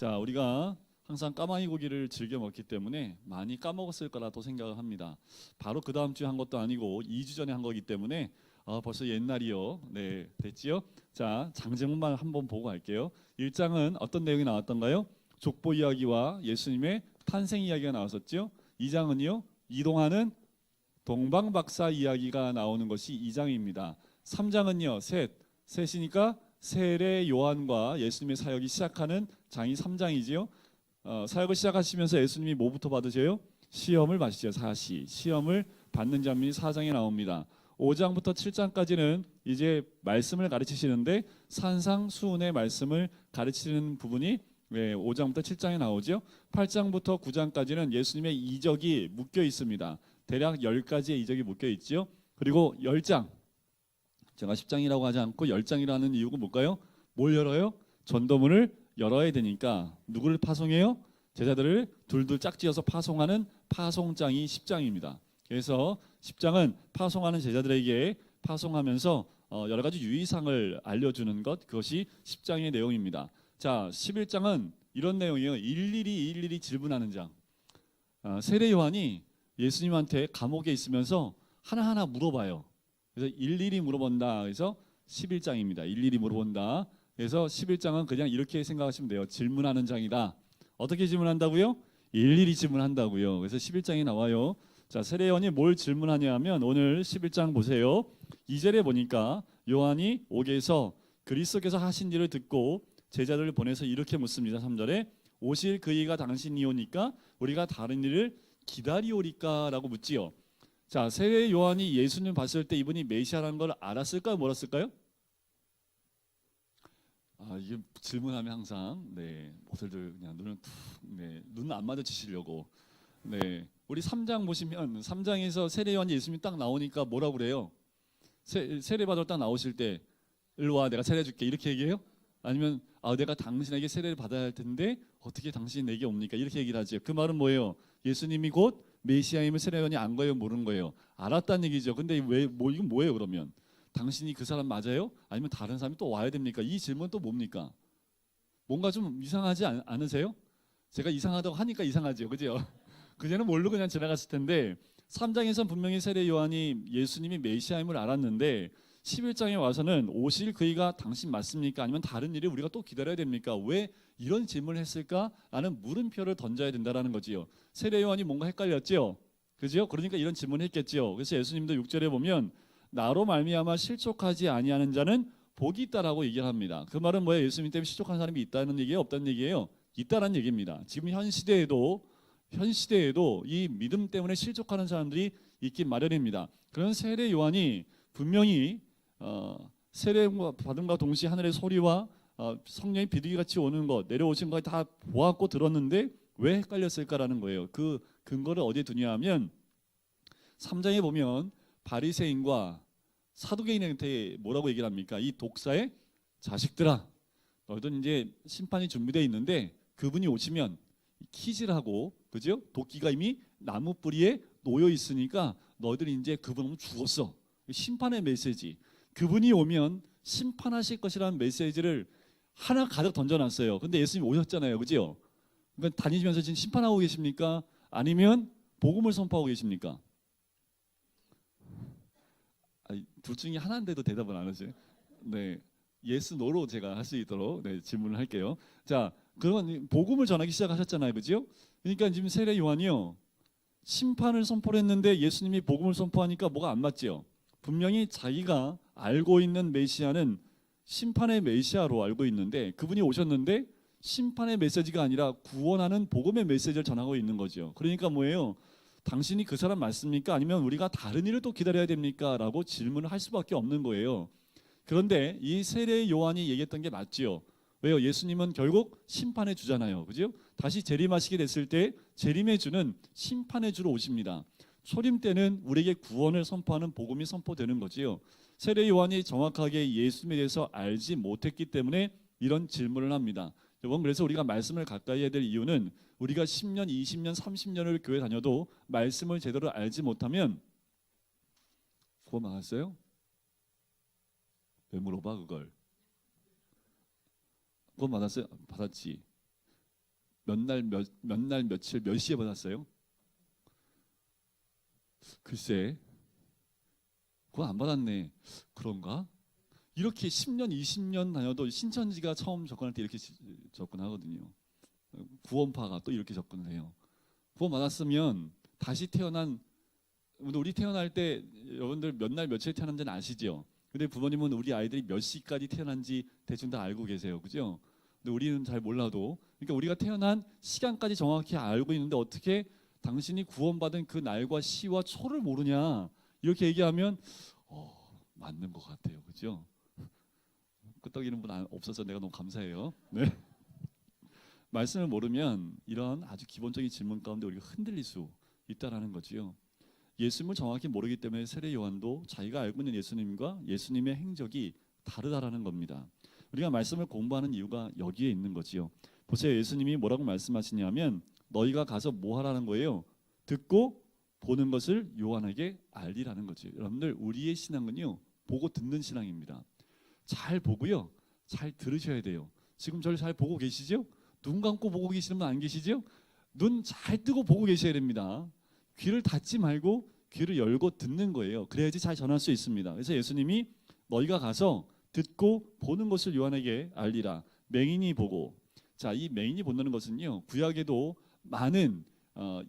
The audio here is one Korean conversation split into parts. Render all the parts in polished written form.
자, 우리가 항상 까마귀 고기를 즐겨 먹기 때문에 많이 까먹었을 거라고 생각을 합니다. 바로 그 다음 주에 한 것도 아니고 2주 전에 한 거기 때문에 벌써 옛날이요. 네, 됐지요? 자, 장제목만 한번 보고 갈게요. 1장은 어떤 내용이 나왔던가요? 족보 이야기와 예수님의 탄생 이야기가 나왔었죠. 2장은요, 이동하는 동방박사 이야기가 나오는 것이 2장입니다. 3장은요, 셋이니까 세례 요한과 예수님의 사역이 시작하는 장이 3장이지요. 사역을 시작하시면서 예수님이 뭐부터 받으세요? 시험을 받으시죠. 시험을 받는 장면이 4장에 나옵니다. 5장부터 7장까지는 이제 말씀을 가르치시는데 산상수훈의 말씀을 가르치는 부분이 5장부터 7장에 나오죠. 8장부터 9장까지는 예수님의 이적이 묶여 있습니다. 대략 10가지의 이적이 묶여 있죠. 그리고 10장, 제가 10장이라고 하지 않고 10장이라는 이유가 뭘까요? 뭘 열어요? 전도문을 열어야 되니까. 누구를 파송해요? 제자들을 둘둘 짝지어서 파송하는 파송장이 10장입니다. 그래서 10장은 파송하는 제자들에게 파송하면서 여러 가지 유의사항을 알려주는 것, 그것이 10장의 내용입니다. 자, 11장은 이런 내용이에요. 일일이 질문하는 장. 세례 요한이 예수님한테 감옥에 있으면서 하나하나 물어봐요. 그래서 일일이 물어본다. 그래서 11장입니다. 일일이 물어본다. 그래서 11장은 그냥 이렇게 생각하시면 돼요. 질문하는 장이다. 어떻게 질문한다고요? 일일이 질문한다고요. 그래서 11장이 나와요. 자, 세례 요한이 뭘 질문하냐 하면 오늘 11장 보세요. 2절에 보니까 요한이 옥에서 그리스도께서 하신 일을 듣고 제자들을 보내서 이렇게 묻습니다. 3절에 오실 그이가 당신이 오니까 우리가 다른 일을 기다리오리까 라고 묻지요. 자, 세례 요한이 예수님 봤을 때 이분이 메시아라는 걸 알았을까요? 몰랐을까요? 이게 질문하면 항상 모슬들 그냥 눈을 툭 눈 안 마주치시려고. 우리 3장 보시면 3장에서 세례 요한이 예수님이 딱 나오니까 뭐라고 그래요? 세례 받으러 딱 나오실 때 일로 와, 내가 세례 줄게 이렇게 얘기해요? 아니면 내가 당신에게 세례를 받아야 할 텐데 어떻게 당신이 내게 옵니까? 이렇게 얘기를 하죠. 그 말은 뭐예요? 예수님이 곧 메시아임을 세례 요한이 안 거예요, 모르는 거예요? 알았다는 얘기죠. 근데 이건 뭐예요 그러면? 당신이 그 사람 맞아요? 아니면 다른 사람이 또 와야 됩니까? 이 질문은 또 뭡니까? 뭔가 좀 이상하지 않으세요? 제가 이상하다고 하니까 이상하죠, 그죠? 그전에는 모르고 그냥 지나갔을 텐데 3장에선 분명히 세례 요한이 예수님이 메시아임을 알았는데 11장에 와서는 오실 그이가 당신 맞습니까? 아니면 다른 일을 우리가 또 기다려야 됩니까? 왜 이런 질문을 했을까? 라는 물음표를 던져야 된다는 거지요. 세례 요한이 뭔가 헷갈렸죠? 그죠? 그러니까 이런 질문을 했겠죠. 그래서 예수님도 6절에 보면 나로 말미암아 실족하지 아니하는 자는 복이 있다라고 얘기를 합니다. 그 말은 뭐예요? 예수님 때문에 실족한 사람이 있다는 얘기예요? 없다는 얘기예요? 있다는 얘기입니다. 지금 현 시대에도 이 믿음 때문에 실족하는 사람들이 있긴 마련입니다. 그런 세례 요한이 분명히 세례 받음과 동시에 하늘의 소리와 성령이 비둘기같이 오는 것, 내려오신 것 다 보았고 들었는데 왜 헷갈렸을까라는 거예요. 그 근거를 어디에 두냐 하면 3장에 보면 바리새인과 사두개인한테 뭐라고 얘기를 합니까? 이 독사의 자식들아, 너희들 이제 심판이 준비되어 있는데 그분이 오시면 키질 하고, 그죠? 도끼가 이미 나무 뿌리에 놓여 있으니까 너희들이 이제 그분 오면 죽었어. 심판의 메시지. 그분이 오면 심판하실 것이라는 메시지를 하나 가득 던져놨어요. 근데 예수님 오셨잖아요, 그죠? 그러니까 다니시면서 지금 심판하고 계십니까? 아니면 복음을 선포하고 계십니까? 둘 중에 하나인데도 대답을 안 하세요. 예스 노로 제가 할 수 있도록 질문을 할게요. 자, 그러면 복음을 전하기 시작하셨잖아요, 그죠? 그러니까 지금 세례 요한이요, 심판을 선포를 했는데 예수님이 복음을 선포하니까 뭐가 안 맞죠? 분명히 자기가 알고 있는 메시아는 심판의 메시아로 알고 있는데 그분이 오셨는데 심판의 메시지가 아니라 구원하는 복음의 메시지를 전하고 있는 거죠. 그러니까 뭐예요? 당신이 그 사람 맞습니까? 아니면 우리가 다른 일을 또 기다려야 됩니까? 라고 질문을 할 수밖에 없는 거예요. 그런데 이 세례 요한이 얘기했던 게 맞지요. 왜요? 예수님은 결국 심판의 주잖아요, 그죠? 다시 재림하시게 됐을 때 재림의 주는 심판의 주로 오십니다. 초림 때는 우리에게 구원을 선포하는 복음이 선포되는 거지요. 세례 요한이 정확하게 예수님에 대해서 알지 못했기 때문에 이런 질문을 합니다. 여러분, 그래서 우리가 말씀을 가까이 해야 될 이유는 우리가 10년, 20년, 30년을 교회 다녀도 말씀을 제대로 알지 못하면 그거 망했어요? 왜 물어봐 그걸? 그거 받았어요? 받았지. 몇 날 며칠 몇 시에 받았어요? 글쎄, 그거 안 받았네. 그런가? 이렇게 10년, 20년 다녀도 신천지가 처음 접근할 때 이렇게 접근하거든요. 구원파가 또 이렇게 접근을 해요. 구원 받았으면 다시 태어난, 우리 태어날 때 여러분들 몇 날 며칠 태어난지는 아시죠? 근데 부모님은 우리 아이들이 몇 시까지 태어난지 대충 다 알고 계세요. 그죠? 근데 우리는 잘 몰라도, 그러니까 우리가 태어난 시간까지 정확히 알고 있는데 어떻게 당신이 구원받은 그 날과 시와 초를 모르냐, 이렇게 얘기하면 맞는 것 같아요. 그죠? 끄떡이는 분 없어서 내가 너무 감사해요. 네. 말씀을 모르면 이런 아주 기본적인 질문 가운데 우리가 흔들릴 수 있다라는 거지요. 예수님을 정확히 모르기 때문에 세례 요한도 자기가 알고 있는 예수님과 예수님의 행적이 다르다라는 겁니다. 우리가 말씀을 공부하는 이유가 여기에 있는 거지요. 보세요. 예수님이 뭐라고 말씀하시냐면 너희가 가서 뭐 하라는 거예요? 듣고 보는 것을 요한에게 알리라는 거죠. 여러분들, 우리의 신앙은요, 보고 듣는 신앙입니다. 잘 보고요, 잘 들으셔야 돼요. 지금 저를 잘 보고 계시죠? 눈 감고 보고 계시는 분 안 계시죠? 눈 잘 뜨고 보고 계셔야 됩니다. 귀를 닫지 말고 귀를 열고 듣는 거예요. 그래야지 잘 전할 수 있습니다. 그래서 예수님이 너희가 가서 듣고 보는 것을 요한에게 알리라. 맹인이 보고. 자, 이 맹인이 본다는 것은요, 구약에도 많은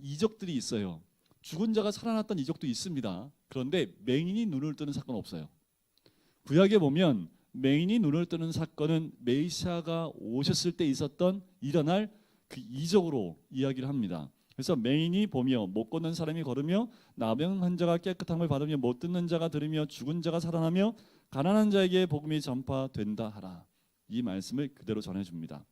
이적들이 있어요. 죽은 자가 살아났던 이적도 있습니다. 그런데 맹인이 눈을 뜨는 사건은 없어요. 구약에 보면 맹인이 눈을 뜨는 사건은 메시아가 오셨을 때 있었던 일어날 그 이적으로 이야기를 합니다. 그래서 맹인이 보며 못 걷는 사람이 걸으며 나병 환자가 깨끗함을 받으며 못 듣는 자가 들으며 죽은 자가 살아나며 가난한 자에게 복음이 전파된다 하라. 이 말씀을 그대로 전해줍니다.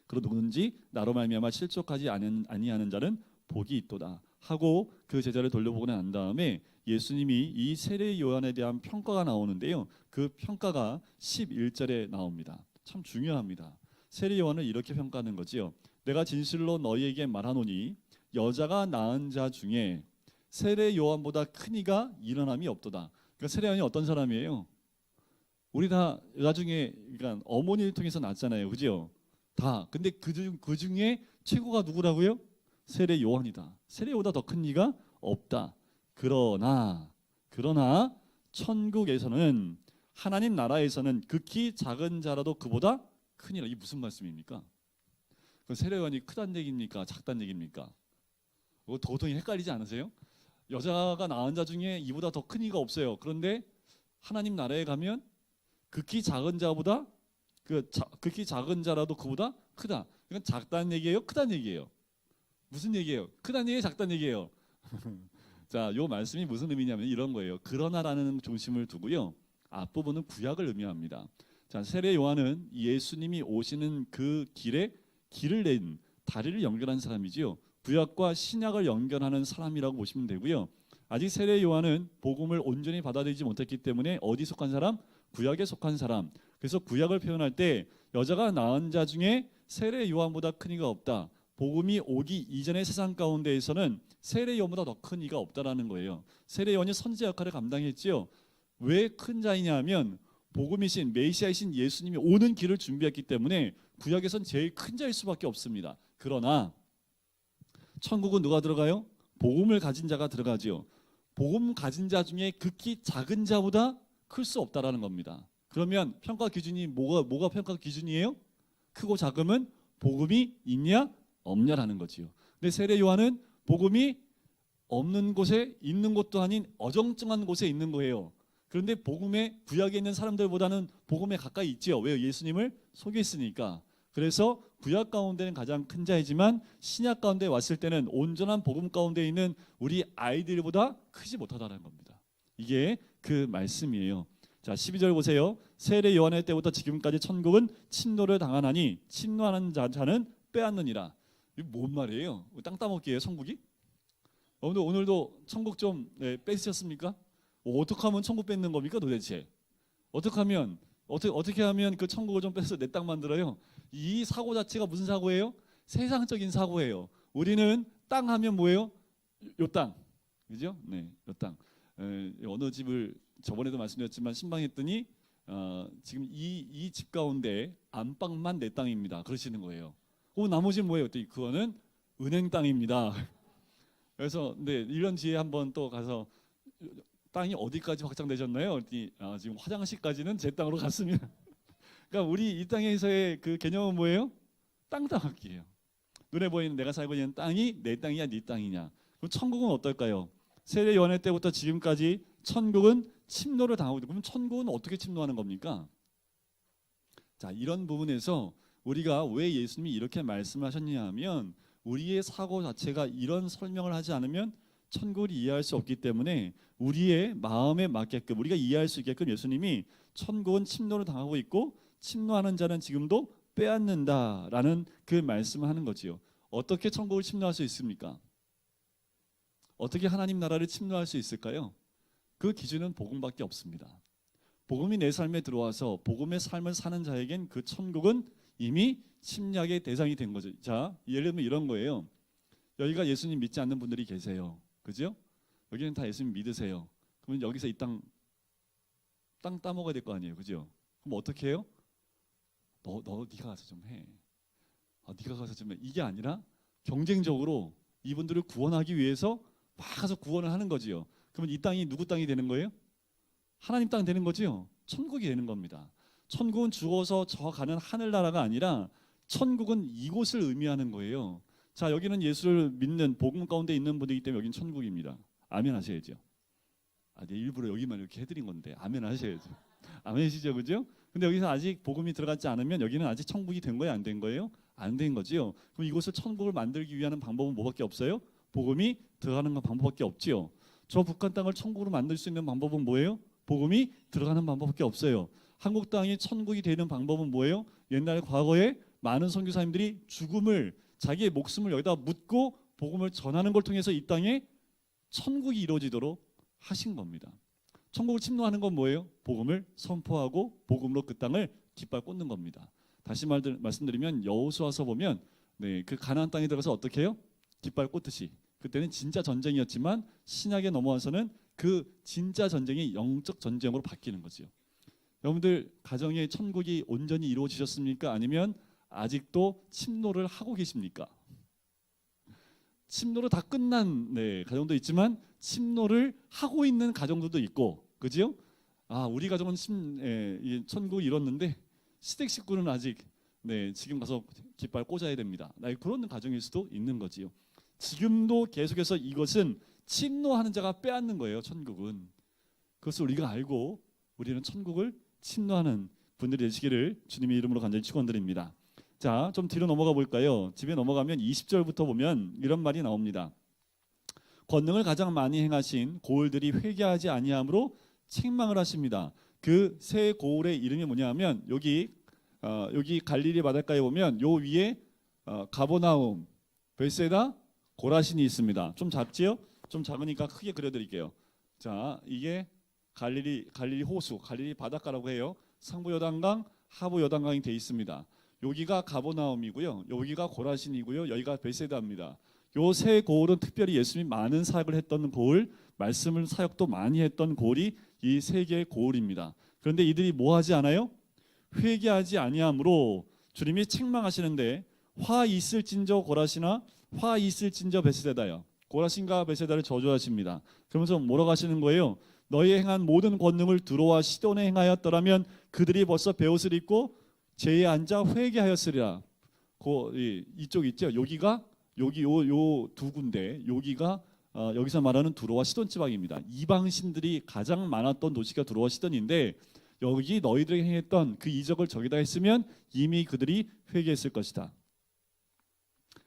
그러 누구든지 나로 말미암아 실족하지 아니하는 자는 복이 있도다 하고 그 제자를 돌려보고 난 다음에 예수님이 이 세례 요한에 대한 평가가 나오는데요. 그 평가가 11절에 나옵니다. 참 중요합니다. 세례 요한을 이렇게 평가하는 거지요. 내가 진실로 너희에게 말하노니 여자가 낳은 자 중에 세례 요한보다 큰 이가 일어남이 없도다. 그러니까 세례 요한이 어떤 사람이에요? 우리 다 나중에, 그러니까 어머니를 통해서 낳았잖아요. 그죠? 다. 근데 그 중에 최고가 누구라고요? 세례 요한이다. 세례 요한보다 더 큰 이가 없다. 그러나 천국에서는, 하나님 나라에서는 극히 작은 자라도 그보다 크니라. 이게 무슨 말씀입니까? 그 세례 요한이 크단 얘기입니까? 작단 얘기입니까? 이거 도통이 헷갈리지 않으세요? 여자가 낳은 자 중에 이보다 더 큰 이가 없어요. 그런데 하나님 나라에 가면 극히 작은 자보다 극히 작은 자라도 그보다 크다. 이건 작다는 얘기예요? 크다는 얘기예요? 무슨 얘기예요? 크다는 얘기예요? 작다는 얘기예요? 자, 요 말씀이 무슨 의미냐면 이런 거예요. 그러나라는 중심을 두고요, 앞부분은 구약을 의미합니다. 자, 세례 요한은 예수님이 오시는 그 길을 낸, 다리를 연결한 사람이지요. 구약과 신약을 연결하는 사람이라고 보시면 되고요. 아직 세례 요한은 복음을 온전히 받아들이지 못했기 때문에 어디 속한 사람? 구약에 속한 사람. 그래서 구약을 표현할 때 여자가 낳은 자 중에 세례 요한보다 큰 이가 없다. 복음이 오기 이전의 세상 가운데에서는 세례 요한보다 더 큰 이가 없다라는 거예요. 세례 요한이 선지자 역할을 감당했지요. 왜 큰 자이냐 하면 복음이신 메시아이신 예수님이 오는 길을 준비했기 때문에 구약에선 제일 큰 자일 수밖에 없습니다. 그러나 천국은 누가 들어가요? 복음을 가진 자가 들어가지요. 복음 가진 자 중에 극히 작은 자보다 클 수 없다라는 겁니다. 그러면 평가 기준이 뭐가 평가 기준이에요? 크고 작음은 복음이 있냐 없냐라는 거지요. 근데 세례 요한은 복음이 없는 곳에 있는 곳도 아닌 어정쩡한 곳에 있는 거예요. 그런데 복음에, 구약에 있는 사람들보다는 복음에 가까이 있지요. 왜요? 예수님을 소개했으니까. 그래서 구약 가운데는 가장 큰 자이지만 신약 가운데 왔을 때는 온전한 복음 가운데 있는 우리 아이들보다 크지 못하다는 겁니다. 이게 그 말씀이에요. 자, 12절 보세요. 세례 요한의 때부터 지금까지 천국은 침노를 당하나니 침노하는 자는 빼앗느니라. 이게 뭔 말이에요? 땅 따먹기예요, 천국이? 오늘도 천국 좀 뺏으셨습니까? 어떻게 하면 천국 뺏는 겁니까 도대체? 어떻게 하면 그 천국을 좀 뺏어서 내 땅 만들어요? 이 사고 자체가 무슨 사고예요? 세상적인 사고예요. 우리는 땅 하면 뭐예요? 요 땅, 그죠? 네, 요 땅. 어느 집을 저번에도 말씀드렸지만 신방했더니 지금 이 집 가운데 안방만 내 땅입니다. 그러시는 거예요. 그럼 나머지는 뭐예요? 그거는 은행 땅입니다. 그래서 네, 1년 뒤에 한번 또 가서 땅이 어디까지 확장되셨나요? 지금 화장실까지는 제 땅으로 갔습니다. 그러니까 우리 이 땅에서의 그 개념은 뭐예요? 땅 따먹기예요. 눈에 보이는 내가 살고 있는 땅이 내 땅이냐 네 땅이냐. 그럼 천국은 어떨까요? 세례 요한의 때부터 지금까지 천국은 침노를 당하고 있고, 그럼 천국은 어떻게 침노하는 겁니까? 자, 이런 부분에서 우리가 왜 예수님이 이렇게 말씀하셨냐 하면 우리의 사고 자체가 이런 설명을 하지 않으면 천국을 이해할 수 없기 때문에 우리의 마음에 맞게끔 우리가 이해할 수 있게끔 예수님이 천국은 침노를 당하고 있고 침노하는 자는 지금도 빼앗는다라는 그 말씀을 하는 거지요. 어떻게 천국을 침노할 수 있습니까? 어떻게 하나님 나라를 침노할 수 있을까요? 그 기준은 복음밖에 없습니다. 복음이 내 삶에 들어와서 복음의 삶을 사는 자에겐 그 천국은 이미 침략의 대상이 된 거죠. 자, 예를 들면 이런 거예요. 여기가 예수님 믿지 않는 분들이 계세요. 그죠? 여기는 다 예수님 믿으세요. 그러면 여기서 이 땅 따먹어야 될 거 아니에요. 그죠? 그럼 어떻게 해요? 너 네가 가서 좀 해. 네가 가서 좀 해. 이게 아니라 경쟁적으로 이분들을 구원하기 위해서 막 가서 구원을 하는 거지요. 그러면 이 땅이 누구 땅이 되는 거예요? 하나님 땅 되는 거지요. 천국이 되는 겁니다. 천국은 죽어서 저 가는 하늘나라가 아니라 천국은 이곳을 의미하는 거예요. 자, 여기는 예수를 믿는 복음 가운데 있는 분이기 때문에 여기는 천국입니다. 아멘 하셔야죠. 네, 일부러 여기만 이렇게 해드린 건데 아멘 하셔야죠. 아멘이시죠, 그죠? 근데 여기서 아직 복음이 들어가지 않으면 여기는 아직 천국이 된 거예요, 안 된 거예요? 안 된 거지요. 그럼 이곳을 천국을 만들기 위한 방법은 뭐밖에 없어요? 복음이 들어가는 방법밖에 없지요. 저 북한 땅을 천국으로 만들 수 있는 방법은 뭐예요? 복음이 들어가는 방법밖에 없어요. 한국 땅이 천국이 되는 방법은 뭐예요? 옛날 과거에 많은 선교사님들이 죽음을 자기의 목숨을 여기다 묻고 복음을 전하는 걸 통해서 이 땅에 천국이 이루어지도록 하신 겁니다. 천국을 침노하는 건 뭐예요? 복음을 선포하고 복음으로 그 땅을 깃발 꽂는 겁니다. 다시 말씀드리면 여호수아서 보면 그 가나안 땅에 들어가서 어떻게 해요? 깃발 꽂듯이. 그때는 진짜 전쟁이었지만 신약에 넘어와서는 그 진짜 전쟁이 영적 전쟁으로 바뀌는 거죠. 여러분들 가정의 천국이 온전히 이루어지셨습니까? 아니면 아직도 침노를 하고 계십니까? 침노로 다 끝난 가정도 있지만 침노를 하고 있는 가정들도 있고, 그죠? 우리 가정은 천국 이뤘는데 시댁 식구는 아직 지금 가서 깃발 꽂아야 됩니다. 그런 가정일 수도 있는 거지요. 지금도 계속해서 이것은 침노하는 자가 빼앗는 거예요. 천국은. 그것을 우리가 알고 우리는 천국을 침노하는 분들이 되시기를 주님의 이름으로 간절히 축원드립니다. 자, 좀 뒤로 넘어가 볼까요? 집에 넘어가면 20절부터 보면 이런 말이 나옵니다. 권능을 가장 많이 행하신 고을들이 회개하지 아니함으로 책망을 하십니다. 그 세 고을의 이름이 뭐냐면 여기 갈릴리 바닷가에 보면 요 위에 가버나움, 벳세다, 고라신이 있습니다. 좀 작지요? 좀 작으니까 크게 그려드릴게요. 자, 이게 갈릴리 호수, 갈릴리 바닷가라고 해요. 상부 요단강, 하부 요단강이 되어 있습니다. 여기가 가버나움이고요, 여기가 고라신이고요, 여기가 벳세다입니다. 요 세 고을은 특별히 예수님이 많은 사역을 했던 고을, 말씀을 사역도 많이 했던 고을이 이 세 개의 고을입니다. 그런데 이들이 뭐 하지 않아요? 회개하지 아니함으로 주님이 책망하시는데, 화 있을진저 고라시나 화 있을진저 벳세다요. 고라신과 벳세다를 저주하십니다. 그러면서 뭐라고 하시는 거예요? 너희 행한 모든 권능을 두로와 시돈에 행하였더라면 그들이 벌써 베옷을 입고 제에 앉아 회개하였으리라. 이쪽 있죠? 여기 요 두 군데, 여기가 여기서 말하는 두로와 시돈 지방입니다. 이방 신들이 가장 많았던 도시가 두로와 시돈인데, 여기 너희들이 행했던 그 이적을 저기다 했으면 이미 그들이 회개했을 것이다.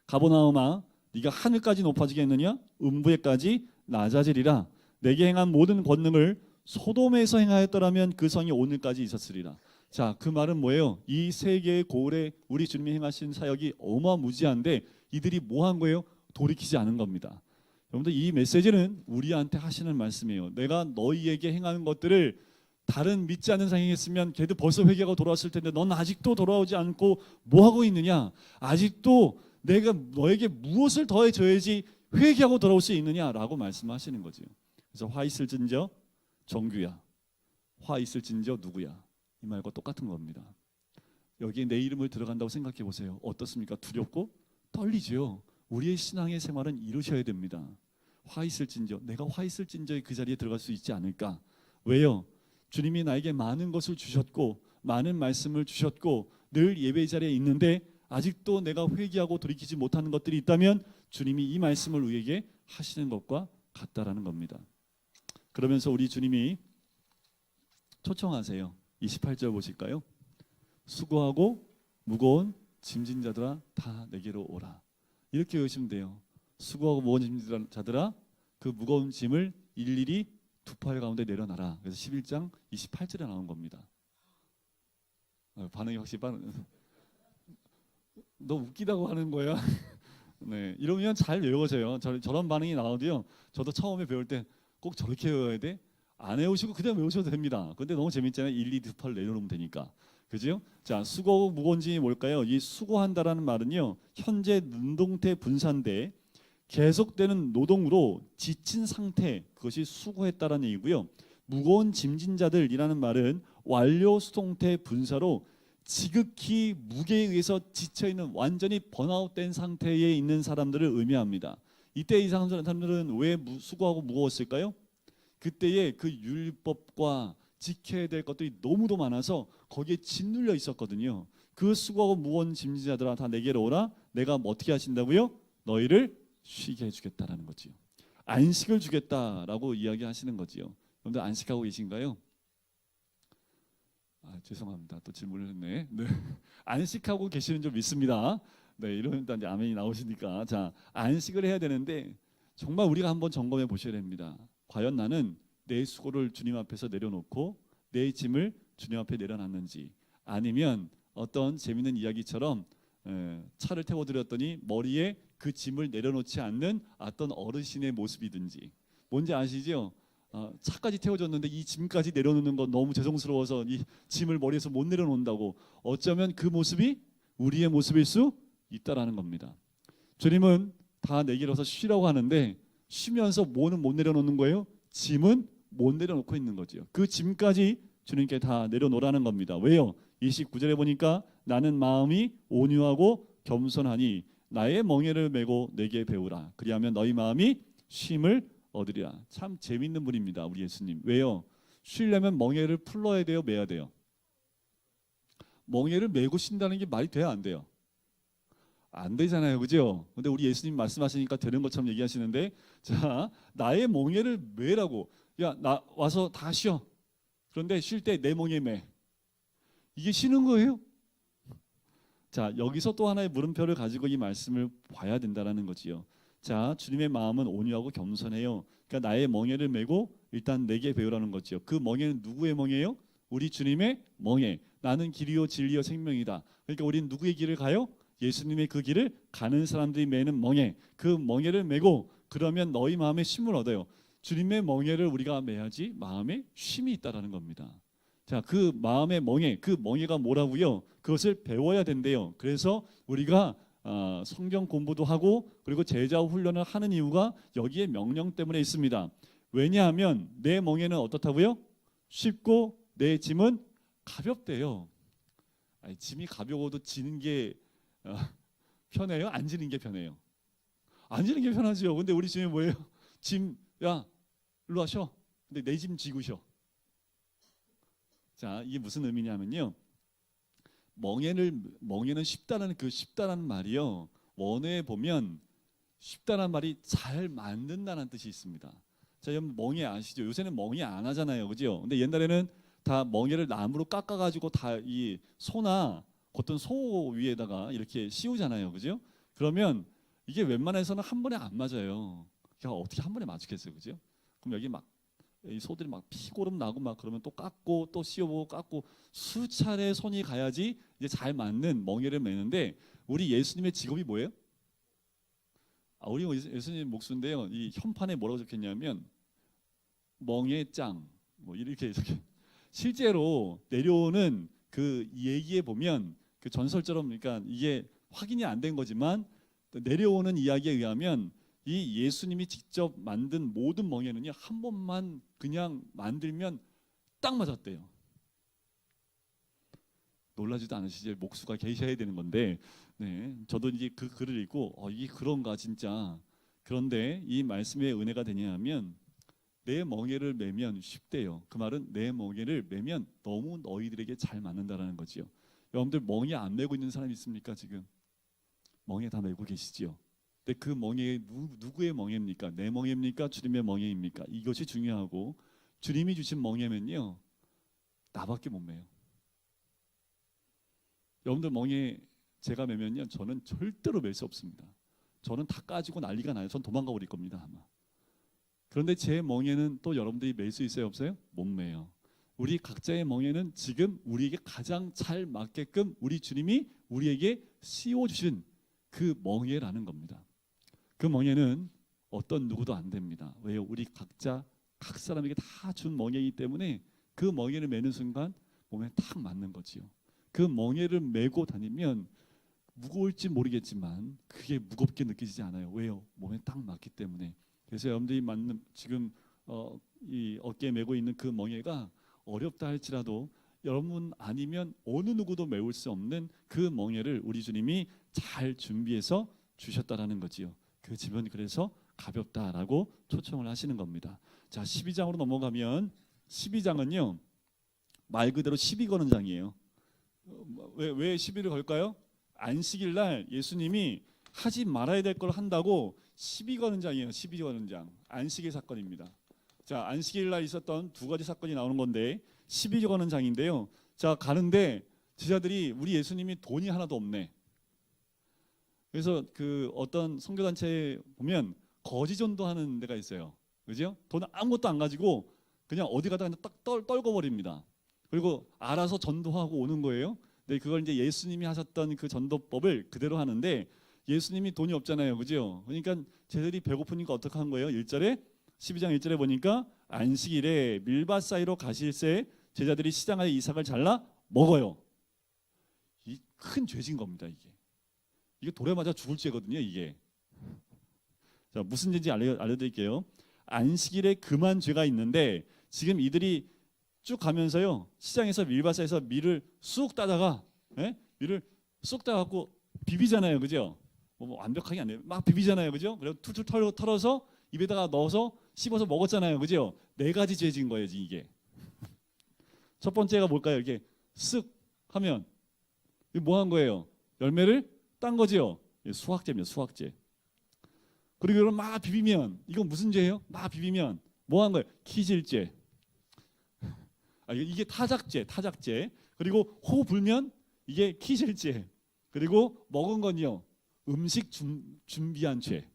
가버나움아, 네가 하늘까지 높아지겠느냐? 음부에까지 낮아지리라. 내게 행한 모든 권능을 소돔에서 행하였더라면 그 성이 오늘까지 있었으리라. 자, 그 말은 뭐예요? 이 세 개의 고을에 우리 주님이 행하신 사역이 어마무지한데 이들이 뭐 한 거예요? 돌이키지 않은 겁니다. 여러분들, 이 메시지는 우리한테 하시는 말씀이에요. 내가 너희에게 행하는 것들을 다른 믿지 않는 사람이 했으면 걔도 벌써 회개하고 돌아왔을 텐데 넌 아직도 돌아오지 않고 뭐 하고 있느냐? 아직도 내가 너에게 무엇을 더해줘야지 회개하고 돌아올 수 있느냐라고 말씀하시는 거죠. 그래서 화 있을진저 정규야, 화 있을진저 누구야, 이 말과 똑같은 겁니다. 여기에 내 이름을 들어간다고 생각해 보세요. 어떻습니까? 두렵고 떨리죠. 우리의 신앙의 생활은 이루셔야 됩니다. 화 있을진저, 내가 화 있을진저의 그 자리에 들어갈 수 있지 않을까? 왜요? 주님이 나에게 많은 것을 주셨고 많은 말씀을 주셨고 늘 예배 자리에 있는데 아직도 내가 회개하고 돌이키지 못하는 것들이 있다면 주님이 이 말씀을 우리에게 하시는 것과 같다라는 겁니다. 그러면서 우리 주님이 초청하세요. 28절 보실까요? 수고하고 무거운 짐진 자들아 다 내게로 오라. 이렇게 외우시면 돼요. 수고하고 무거운 짐진 자들아 그 무거운 짐을 일일이 두 팔 가운데 내려놔라. 그래서 11장 28절에 나온 겁니다. 반응이 확실히 빠른. 너 웃기다고 하는 거야? 네, 이러면 잘 외워져요. 저런 반응이 나오도요. 저도 처음에 배울 때 꼭 저렇게 외워야 돼? 안 외우시고 그냥 외우셔도 됩니다. 근데 너무 재밌잖아요. 1, 2, 2팔 내려놓으면 되니까. 그죠? 자, 수고 무거운 짐이 뭘까요? 이 수고한다라는 말은요. 현재 능동태 분사인데 계속되는 노동으로 지친 상태, 그것이 수고했다라는 얘기고요. 무거운 짐진 자들이라는 말은 완료 수동태 분사로 지극히 무게에 의해서 지쳐있는 완전히 번아웃된 상태에 있는 사람들을 의미합니다. 이때 이 사람들은 왜 수고하고 무거웠을까요? 그때에 그 율법과 지켜야 될 것들이 너무도 많아서 거기에 짓눌려 있었거든요. 그 수고하고 무거운 짐지자들아 다 내게로 오라. 내가 어떻게 하신다고요? 너희를 쉬게 해주겠다라는 거지요. 안식을 주겠다라고 이야기하시는 거지요. 여러분들 안식하고 계신가요? 죄송합니다. 또 질문을 했네. 네. 안식하고 계시는 줄 믿습니다. 네, 이러면 이제 아멘이 나오시니까. 자, 안식을 해야 되는데 정말 우리가 한번 점검해 보셔야 됩니다. 과연 나는 내 수고를 주님 앞에서 내려놓고 내 짐을 주님 앞에 내려놨는지, 아니면 어떤 재밌는 이야기처럼 차를 태워드렸더니 머리에 그 짐을 내려놓지 않는 어떤 어르신의 모습이든지. 뭔지 아시죠? 차까지 태워줬는데 이 짐까지 내려놓는 건 너무 죄송스러워서 이 짐을 머리에서 못 내려놓는다고. 어쩌면 그 모습이 우리의 모습일 수 있다라는 겁니다. 주님은 다 내게로 와서 쉬라고 하는데 쉬면서 뭐는 못 내려놓는 거예요? 짐은 못 내려놓고 있는 거죠. 그 짐까지 주님께 다 내려놓으라는 겁니다. 왜요? 29절에 보니까 나는 마음이 온유하고 겸손하니 나의 멍에를 메고 내게 배우라. 그리하면 너희 마음이 쉼을 얻으리라. 참 재밌는 분입니다. 우리 예수님. 왜요? 쉬려면 멍에를 풀러야 돼요? 매야 돼요? 멍에를 메고 쉰다는 게 말이 돼야 안 돼요? 안 되잖아요. 그죠? 근데 우리 예수님 말씀하시니까 되는 것처럼 얘기하시는데, 자, 나의 멍에를 메라고. 야, 나 와서 다 쉬어. 그런데 쉴 때 내 멍에 매. 이게 쉬는 거예요? 자, 여기서 또 하나의 물음표를 가지고 이 말씀을 봐야 된다라는 거지요. 자, 주님의 마음은 온유하고 겸손해요. 그러니까 나의 멍에를 메고 일단 내게 배우라는 거죠. 그 멍에는 누구의 멍에요? 우리 주님의 멍에. 나는 길이요 진리요 생명이다. 그러니까 우리는 누구의 길을 가요? 예수님의 그 길을 가는 사람들이 매는 멍에. 그 멍에를 메고 그러면 너희 마음에 쉼을 얻어요. 주님의 멍에를 우리가 매야지 마음에 쉼이 있다라는 겁니다. 자, 그 마음의 멍에, 그 멍에가 뭐라고요? 그것을 배워야 된대요. 그래서 우리가 성경 공부도 하고 그리고 제자 훈련을 하는 이유가 여기에 명령 때문에 있습니다. 왜냐하면 내 멍에는 어떻다고요? 쉽고 내 짐은 가볍대요. 아니, 짐이 가벼워도 지는 게 편해요? 안 지는 게 편해요? 안 지는 게 편하죠. 근데 우리 짐이 뭐예요? 짐, 야, 일로 와셔. 근데 내 짐 지고 쉬어. 자, 이게 무슨 의미냐면요. 멍에는 쉽다라는 그 쉽다라는 말이요. 원어에 보면 쉽다라는 말이 잘 만든다는 뜻이 있습니다. 자, 여러분 멍에 아시죠? 요새는 멍에 안 하잖아요, 그죠? 근데 옛날에는 다 멍에를 나무로 깎아가지고 다 이 소나 어떤 소 위에다가 이렇게 씌우잖아요, 그죠? 그러면 이게 웬만해서는 한 번에 안 맞아요. 그러니까 어떻게 한 번에 맞추겠어요, 그죠? 그럼 여기 막 이 소들이 막 피고름 나고 막 그러면 또 깎고 또 씌워보고 깎고 수차례 손이 가야지 이제 잘 맞는 멍에를 매는데, 우리 예수님의 직업이 뭐예요? 우리 예수님 목수인데요. 이 현판에 뭐라고 적혔냐면 멍에짱 뭐 이렇게 실제로 내려오는 그 얘기에 보면 그 전설처럼, 그러니까 이게 확인이 안 된 거지만 내려오는 이야기에 의하면 이 예수님이 직접 만든 모든 멍에는요 한 번만 그냥 만들면 딱 맞았대요. 놀라지도 않으시죠? 목수가 계셔야 되는 건데, 네, 저도 이제 그 글을 읽고 이게 그런가 진짜. 그런데 이 말씀의 은혜가 되냐면 내 멍에를 매면 쉽대요. 그 말은 내 멍에를 매면 너무 너희들에게 잘 맞는다라는 거지요. 여러분들 멍에 안 매고 있는 사람 있습니까 지금? 멍에 다 매고 계시지요. 근데 그 멍에 누구의 멍에입니까? 내 멍에입니까? 주님의 멍에입니까? 이것이 중요하고 주님이 주신 멍에면요 나밖에 못 매요. 여러분들 멍에 제가 매면요 저는 절대로 맬 수 없습니다. 저는 다 까지고 난리가 나요. 전 도망가 버릴 겁니다 아마. 그런데 제 멍에는 또 여러분들이 맬 수 있어요 없어요? 못 매요. 우리 각자의 멍에는 지금 우리에게 가장 잘 맞게끔 우리 주님이 우리에게 씌워주신 그 멍에라는 겁니다. 그 멍에는 어떤 누구도 안 됩니다. 왜요? 우리 각자 각 사람에게 다 준 멍에이기 때문에 그 멍에를 매는 순간 몸에 딱 맞는 거지요. 그 멍에를 메고 다니면 무거울지 모르겠지만 그게 무겁게 느껴지지 않아요. 왜요? 몸에 딱 맞기 때문에. 그래서 여러분들이 맞는 지금 이 어깨에 메고 있는 그 멍에가 어렵다 할지라도 여러분 아니면 어느 누구도 메울 수 없는 그 멍에를 우리 주님이 잘 준비해서 주셨다라는 거지요. 그 지면 그래서 가볍다라고 초청을 하시는 겁니다. 자, 12장으로 넘어가면 12장은요 말 그대로 시비 거는 장이에요. 왜 시비를 걸까요? 안식일 날 예수님이 하지 말아야 될 걸 한다고 시비 거는 장이에요. 시비 거는 장. 안식일 사건입니다. 자, 안식일 날 있었던 두 가지 사건이 나오는 건데 시비 거는 장인데요. 자, 가는데 제자들이 우리 예수님이 돈이 하나도 없네. 그래서 그 어떤 선교단체에 보면 거지 전도하는 데가 있어요. 그죠? 돈 아무것도 안 가지고 그냥 어디 가다가 딱 떨궈 버립니다. 그리고 알아서 전도하고 오는 거예요. 근데 그걸 이제 예수님이 하셨던 그 전도법을 그대로 하는데 예수님이 돈이 없잖아요. 그죠? 그러니까 제자들이 배고프니까 어떻게 한 거예요? 1절에 12장 1절에 보니까 안식일에 밀밭 사이로 가실새 제자들이 시장하에 이삭을 잘라 먹어요. 이 큰 죄진 겁니다. 이게 돌에 맞아 죽을 죄거든요. 이게. 자, 무슨 죄인지 알려드릴게요. 안식일에 금한 죄가 있는데 지금 이들이 쭉 가면서요 시장에서 밀밭에서 밀을 쑥 따다가 밀을 쑥 따갖고 비비잖아요. 그죠? 뭐 완벽하게 안 돼요. 막 비비잖아요. 그죠? 그리고 툴툴 털어서 입에다가 넣어서 씹어서 먹었잖아요. 그죠? 네 가지 죄진 거예요. 이게. 첫 번째가 뭘까요? 이게 쓱 하면 뭐 한 거예요? 열매를 딴 거죠. 수확죄입니다. 수확죄. 그리고 이걸 막 비비면 이건 무슨 죄예요? 막 비비면 뭐 한 거예요? 키질죄. 이게 타작죄. 그리고 호 불면 이게 키질죄. 그리고 먹은 건요 음식 준비한 죄.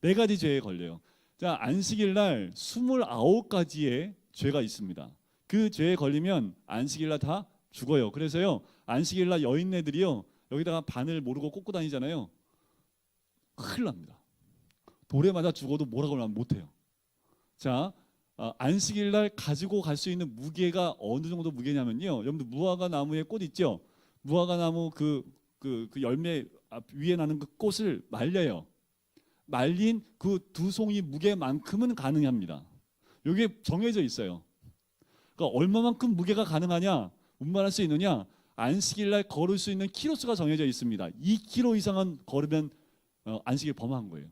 네 가지 죄에 걸려요. 자, 안식일 날 29가지의 죄가 있습니다. 그 죄에 걸리면 안식일 날 다 죽어요. 그래서요 안식일 날 여인네들이요 여기다가 바늘 모르고 꽂고 다니잖아요. 큰일 납니다. 돌에 맞아 죽어도 뭐라고 하면 못해요. 자, 안식일 날 가지고 갈 수 있는 무게가 어느 정도 무게냐면요. 여러분들 무화과 나무에 꽃 있죠? 무화과 나무 그 열매 위에 나는 그 꽃을 말려요. 말린 그 두 송이 무게만큼은 가능합니다. 이게 정해져 있어요. 그러니까 얼마만큼 무게가 가능하냐, 운반할 수 있느냐, 안식일 날 걸을 수 있는 키로수가 정해져 있습니다. 2km 이상은 걸으면 안식일 범한 거예요.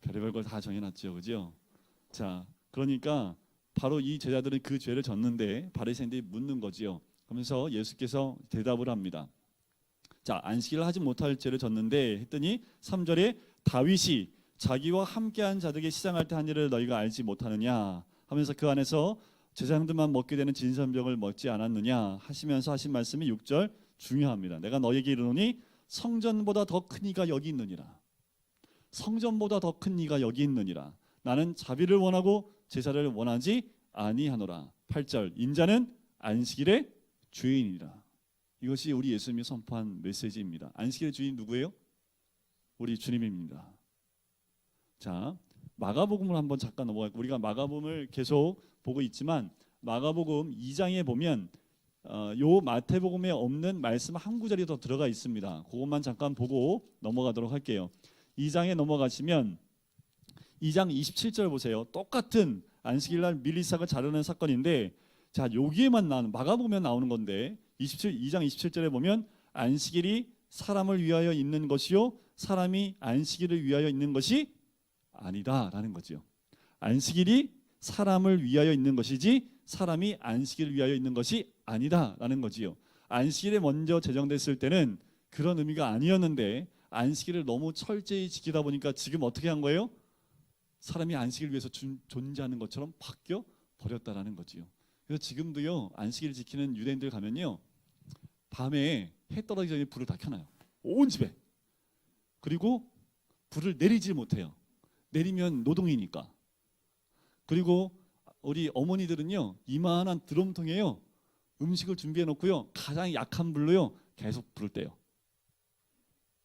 별의별 걸 다 정해놨죠, 그죠? 자, 그러니까 바로 이 제자들은 그 죄를 졌는데 바리새인들이 묻는 거지요. 그러면서 예수께서 대답을 합니다. 자, 안식일을 하지 못할 죄를 졌는데 했더니 3절에 다윗이 자기와 함께한 자들에게 시장할 때 한 일을 너희가 알지 못하느냐 하면서 그 안에서 제사장들만 먹게 되는 진선병을 먹지 않았느냐 하시면서 하신 말씀이 6절 중요합니다. 내가 너에게 이르노니 성전보다 더 큰 이가 여기 있느니라. 성전보다 더 큰 이가 여기 있느니라. 나는 자비를 원하고 제사를 원하지 아니하노라. 8절 인자는 안식일의 주인이라. 이것이 우리 예수님이 선포한 메시지입니다. 안식일의 주인 누구예요? 우리 주님입니다. 자, 마가복음을 한번 잠깐 넘어갈게요. 우리가 마가복음을 계속 보고 있지만 마가복음 2장에 보면 요 마태복음에 없는 말씀 한 구절이 더 들어가 있습니다. 그것만 잠깐 보고 넘어가도록 할게요. 2장에 넘어가시면 2장 27절 보세요. 똑같은 안식일날 밀리삭을 자르는 사건인데 자, 여기에만 나오는 마가복음에 나오는 건데 2장 27절에 보면 안식일이 사람을 위하여 있는 것이요 사람이 안식일을 위하여 있는 것이 아니다라는 거죠. 안식일이 사람을 위하여 있는 것이지 사람이 안식일을 위하여 있는 것이 아니다라는 거지요. 안식일에 먼저 제정됐을 때는 그런 의미가 아니었는데 안식일을 너무 철저히 지키다 보니까 지금 어떻게 한 거예요? 사람이 안식일을 위해서 존재하는 것처럼 바뀌어 버렸다라는 거지요. 그래서 지금도요 안식일 지키는 유대인들 가면요 밤에 해 떨어지기 전에 불을 다 켜놔요. 온 집에. 그리고 불을 내리지 못해요. 내리면 노동이니까. 그리고 우리 어머니들은요 이만한 드럼통에요 음식을 준비해 놓고요 가장 약한 불로요 계속 불을 떼요.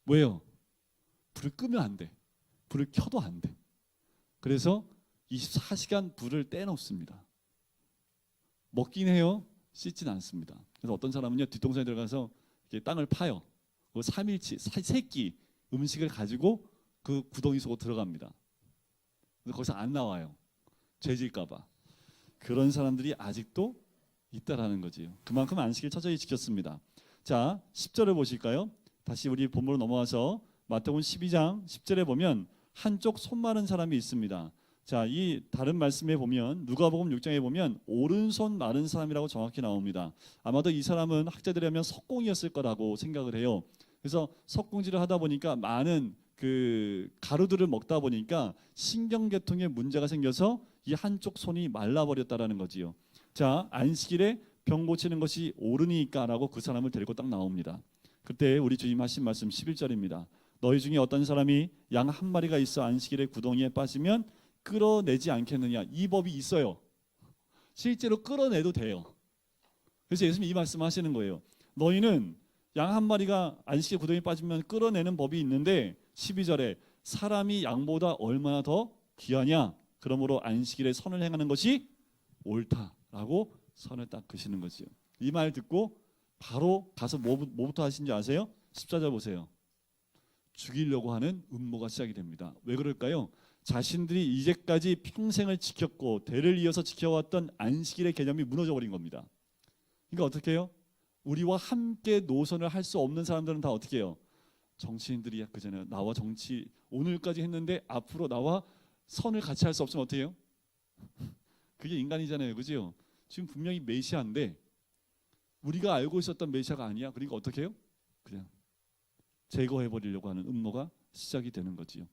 왜요? 불을 끄면 안 돼. 불을 켜도 안 돼. 그래서 24시간 불을 떼놓습니다. 먹긴 해요. 씻진 않습니다. 그래서 어떤 사람은요 뒷동산에 들어가서 이렇게 땅을 파요. 그 3일치, 3끼 음식을 가지고 그 구덩이 속으로 들어갑니다. 그래서 거기서 안 나와요. 죄질까봐. 그런 사람들이 아직도 있다라는 거지요. 그만큼 안식일 철저히 지켰습니다. 자, 10절을 보실까요? 다시 우리 본문으로 넘어와서 마태복음 12장 10절에 보면 한쪽 손 마른 사람이 있습니다. 자, 이 다른 말씀에 보면 누가복음 6장에 보면 오른손 마른 사람이라고 정확히 나옵니다. 아마도 이 사람은 학자들이 하면 석공이었을 거라고 생각을 해요. 그래서 석공질을 하다 보니까 많은 그 가루들을 먹다 보니까 신경계통에 문제가 생겨서 이 한쪽 손이 말라버렸다라는 거지요. 자, 안식일에 병 고치는 것이 옳으니까라고 그 사람을 데리고 딱 나옵니다. 그때 우리 주님 하신 말씀 11절입니다. 너희 중에 어떤 사람이 양 한 마리가 있어 안식일에 구덩이에 빠지면 끌어내지 않겠느냐. 이 법이 있어요. 실제로 끌어내도 돼요. 그래서 예수님이 이 말씀 하시는 거예요. 너희는 양 한 마리가 안식일 구덩이에 빠지면 끌어내는 법이 있는데 12절에 사람이 양보다 얼마나 더 귀하냐. 그러므로 안식일에 선을 행하는 것이 옳다라고 선을 딱 그시는 거지요. 이 말 듣고 바로 가서 뭐부터 하신지 아세요? 14절 보세요. 죽이려고 하는 음모가 시작이 됩니다. 왜 그럴까요? 자신들이 이제까지 평생을 지켰고 대를 이어서 지켜왔던 안식일의 개념이 무너져 버린 겁니다. 그러니까 어떻게 해요? 우리와 함께 노선을 할 수 없는 사람들은 다 어떻게 해요? 정치인들이 그전에 나와 정치 오늘까지 했는데 앞으로 나와 선을 같이 할 수 없으면 어떻게 해요? 그게 인간이잖아요. 그죠? 지금 분명히 메시아인데 우리가 알고 있었던 메시아가 아니야. 그러니까 어떻게 해요? 그냥 제거해버리려고 하는 음모가 시작이 되는 거지요.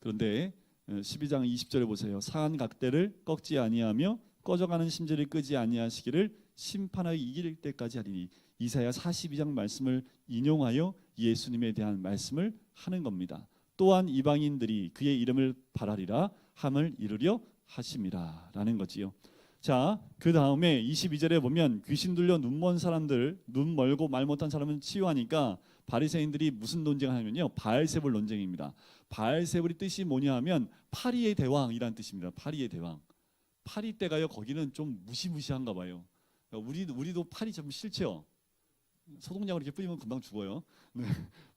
그런데 12장 20절에 보세요. 사한 각대를 꺾지 아니하며 꺼져가는 심지를 끄지 아니하시기를 심판하여 이길 때까지 하리니. 이사야 42장 말씀을 인용하여 예수님에 대한 말씀을 하는 겁니다. 또한 이방인들이 그의 이름을 바라리라 함을 이루려 하심이라 라는 거지요. 자, 그 다음에 22절에 보면 귀신 들려 눈먼 사람들, 눈 멀고 말 못한 사람은 치유하니까 바리새인들이 무슨 논쟁을 하냐면요, 바알세불 논쟁입니다. 바알세불이 뜻이 뭐냐 하면 파리의 대왕이란 뜻입니다. 파리의 대왕. 파리 때가요 거기는 좀 무시무시한가 봐요. 우리도 파리 좀 싫죠. 소독약을 이렇게 뿌리면 금방 죽어요. 네.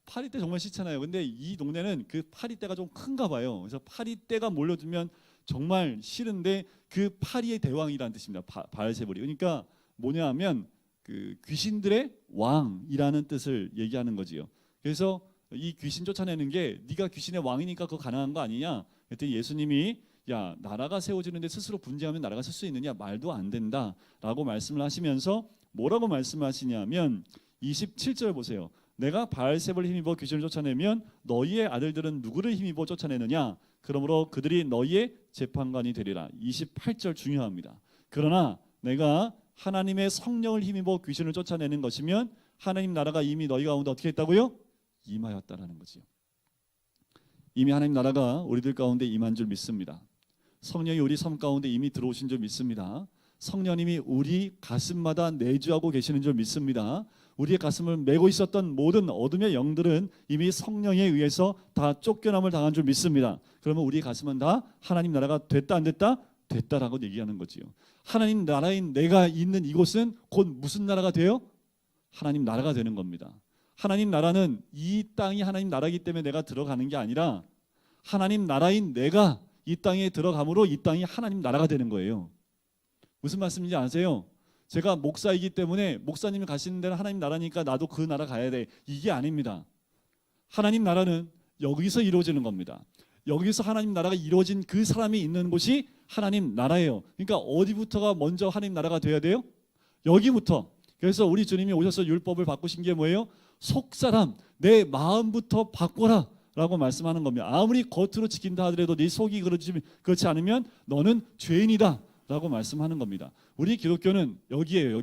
파리 때 정말 싫잖아요. 근데 이 동네는 그 파리 때가 좀 큰가 봐요. 그래서 파리 때가 몰려들면 정말 싫은데 그 파리의 대왕이라는 뜻입니다. 바알세불이. 그러니까 뭐냐 하면 그 귀신들의 왕이라는 뜻을 얘기하는 거지요. 그래서 이 귀신 쫓아내는 게 네가 귀신의 왕이니까 그거 가능한 거 아니냐. 그랬더니 예수님이 야 나라가 세워지는데 스스로 분쟁하면 나라가 설 수 있느냐. 말도 안 된다라고 말씀을 하시면서 뭐라고 말씀하시냐면 27절 보세요. 내가 바알세불을 힘입어 귀신을 쫓아내면 너희의 아들들은 누구를 힘입어 쫓아내느냐. 그러므로 그들이 너희의 재판관이 되리라. 28절 중요합니다. 그러나 내가 하나님의 성령을 힘입어 귀신을 쫓아내는 것이면 하나님 나라가 이미 너희 가운데 어떻게 했다고요? 임하였다라는 거지요. 이미 하나님 나라가 우리들 가운데 임한 줄 믿습니다. 성령이 우리 삶 가운데 이미 들어오신 줄 믿습니다. 성령님이 우리 가슴마다 내주하고 계시는 줄 믿습니다. 우리의 가슴을 메고 있었던 모든 어둠의 영들은 이미 성령에 의해서 다 쫓겨남을 당한 줄 믿습니다. 그러면 우리 가슴은 다 하나님 나라가 됐다 안 됐다? 됐다라고 얘기하는 거지요. 하나님 나라인 내가 있는 이곳은 곧 무슨 나라가 돼요? 하나님 나라가 되는 겁니다. 하나님 나라는 이 땅이 하나님 나라이기 때문에 내가 들어가는 게 아니라 하나님 나라인 내가 이 땅에 들어감으로 이 땅이 하나님 나라가 되는 거예요. 무슨 말씀인지 아세요? 제가 목사이기 때문에 목사님이 가시는 데는 하나님 나라니까 나도 그 나라 가야 돼. 이게 아닙니다. 하나님 나라는 여기서 이루어지는 겁니다. 여기서 하나님 나라가 이루어진 그 사람이 있는 곳이 하나님 나라예요. 그러니까 어디부터가 먼저 하나님 나라가 돼야 돼요? 여기부터. 그래서 우리 주님이 오셔서 율법을 바꾸신 게 뭐예요? 속사람, 내 마음부터 바꿔라 라고 말씀하는 겁니다. 아무리 겉으로 지킨다 하더라도 네 속이 그렇지 않으면 너는 죄인이다 라고 말씀하는 겁니다. 우리 기독교는 여기예요.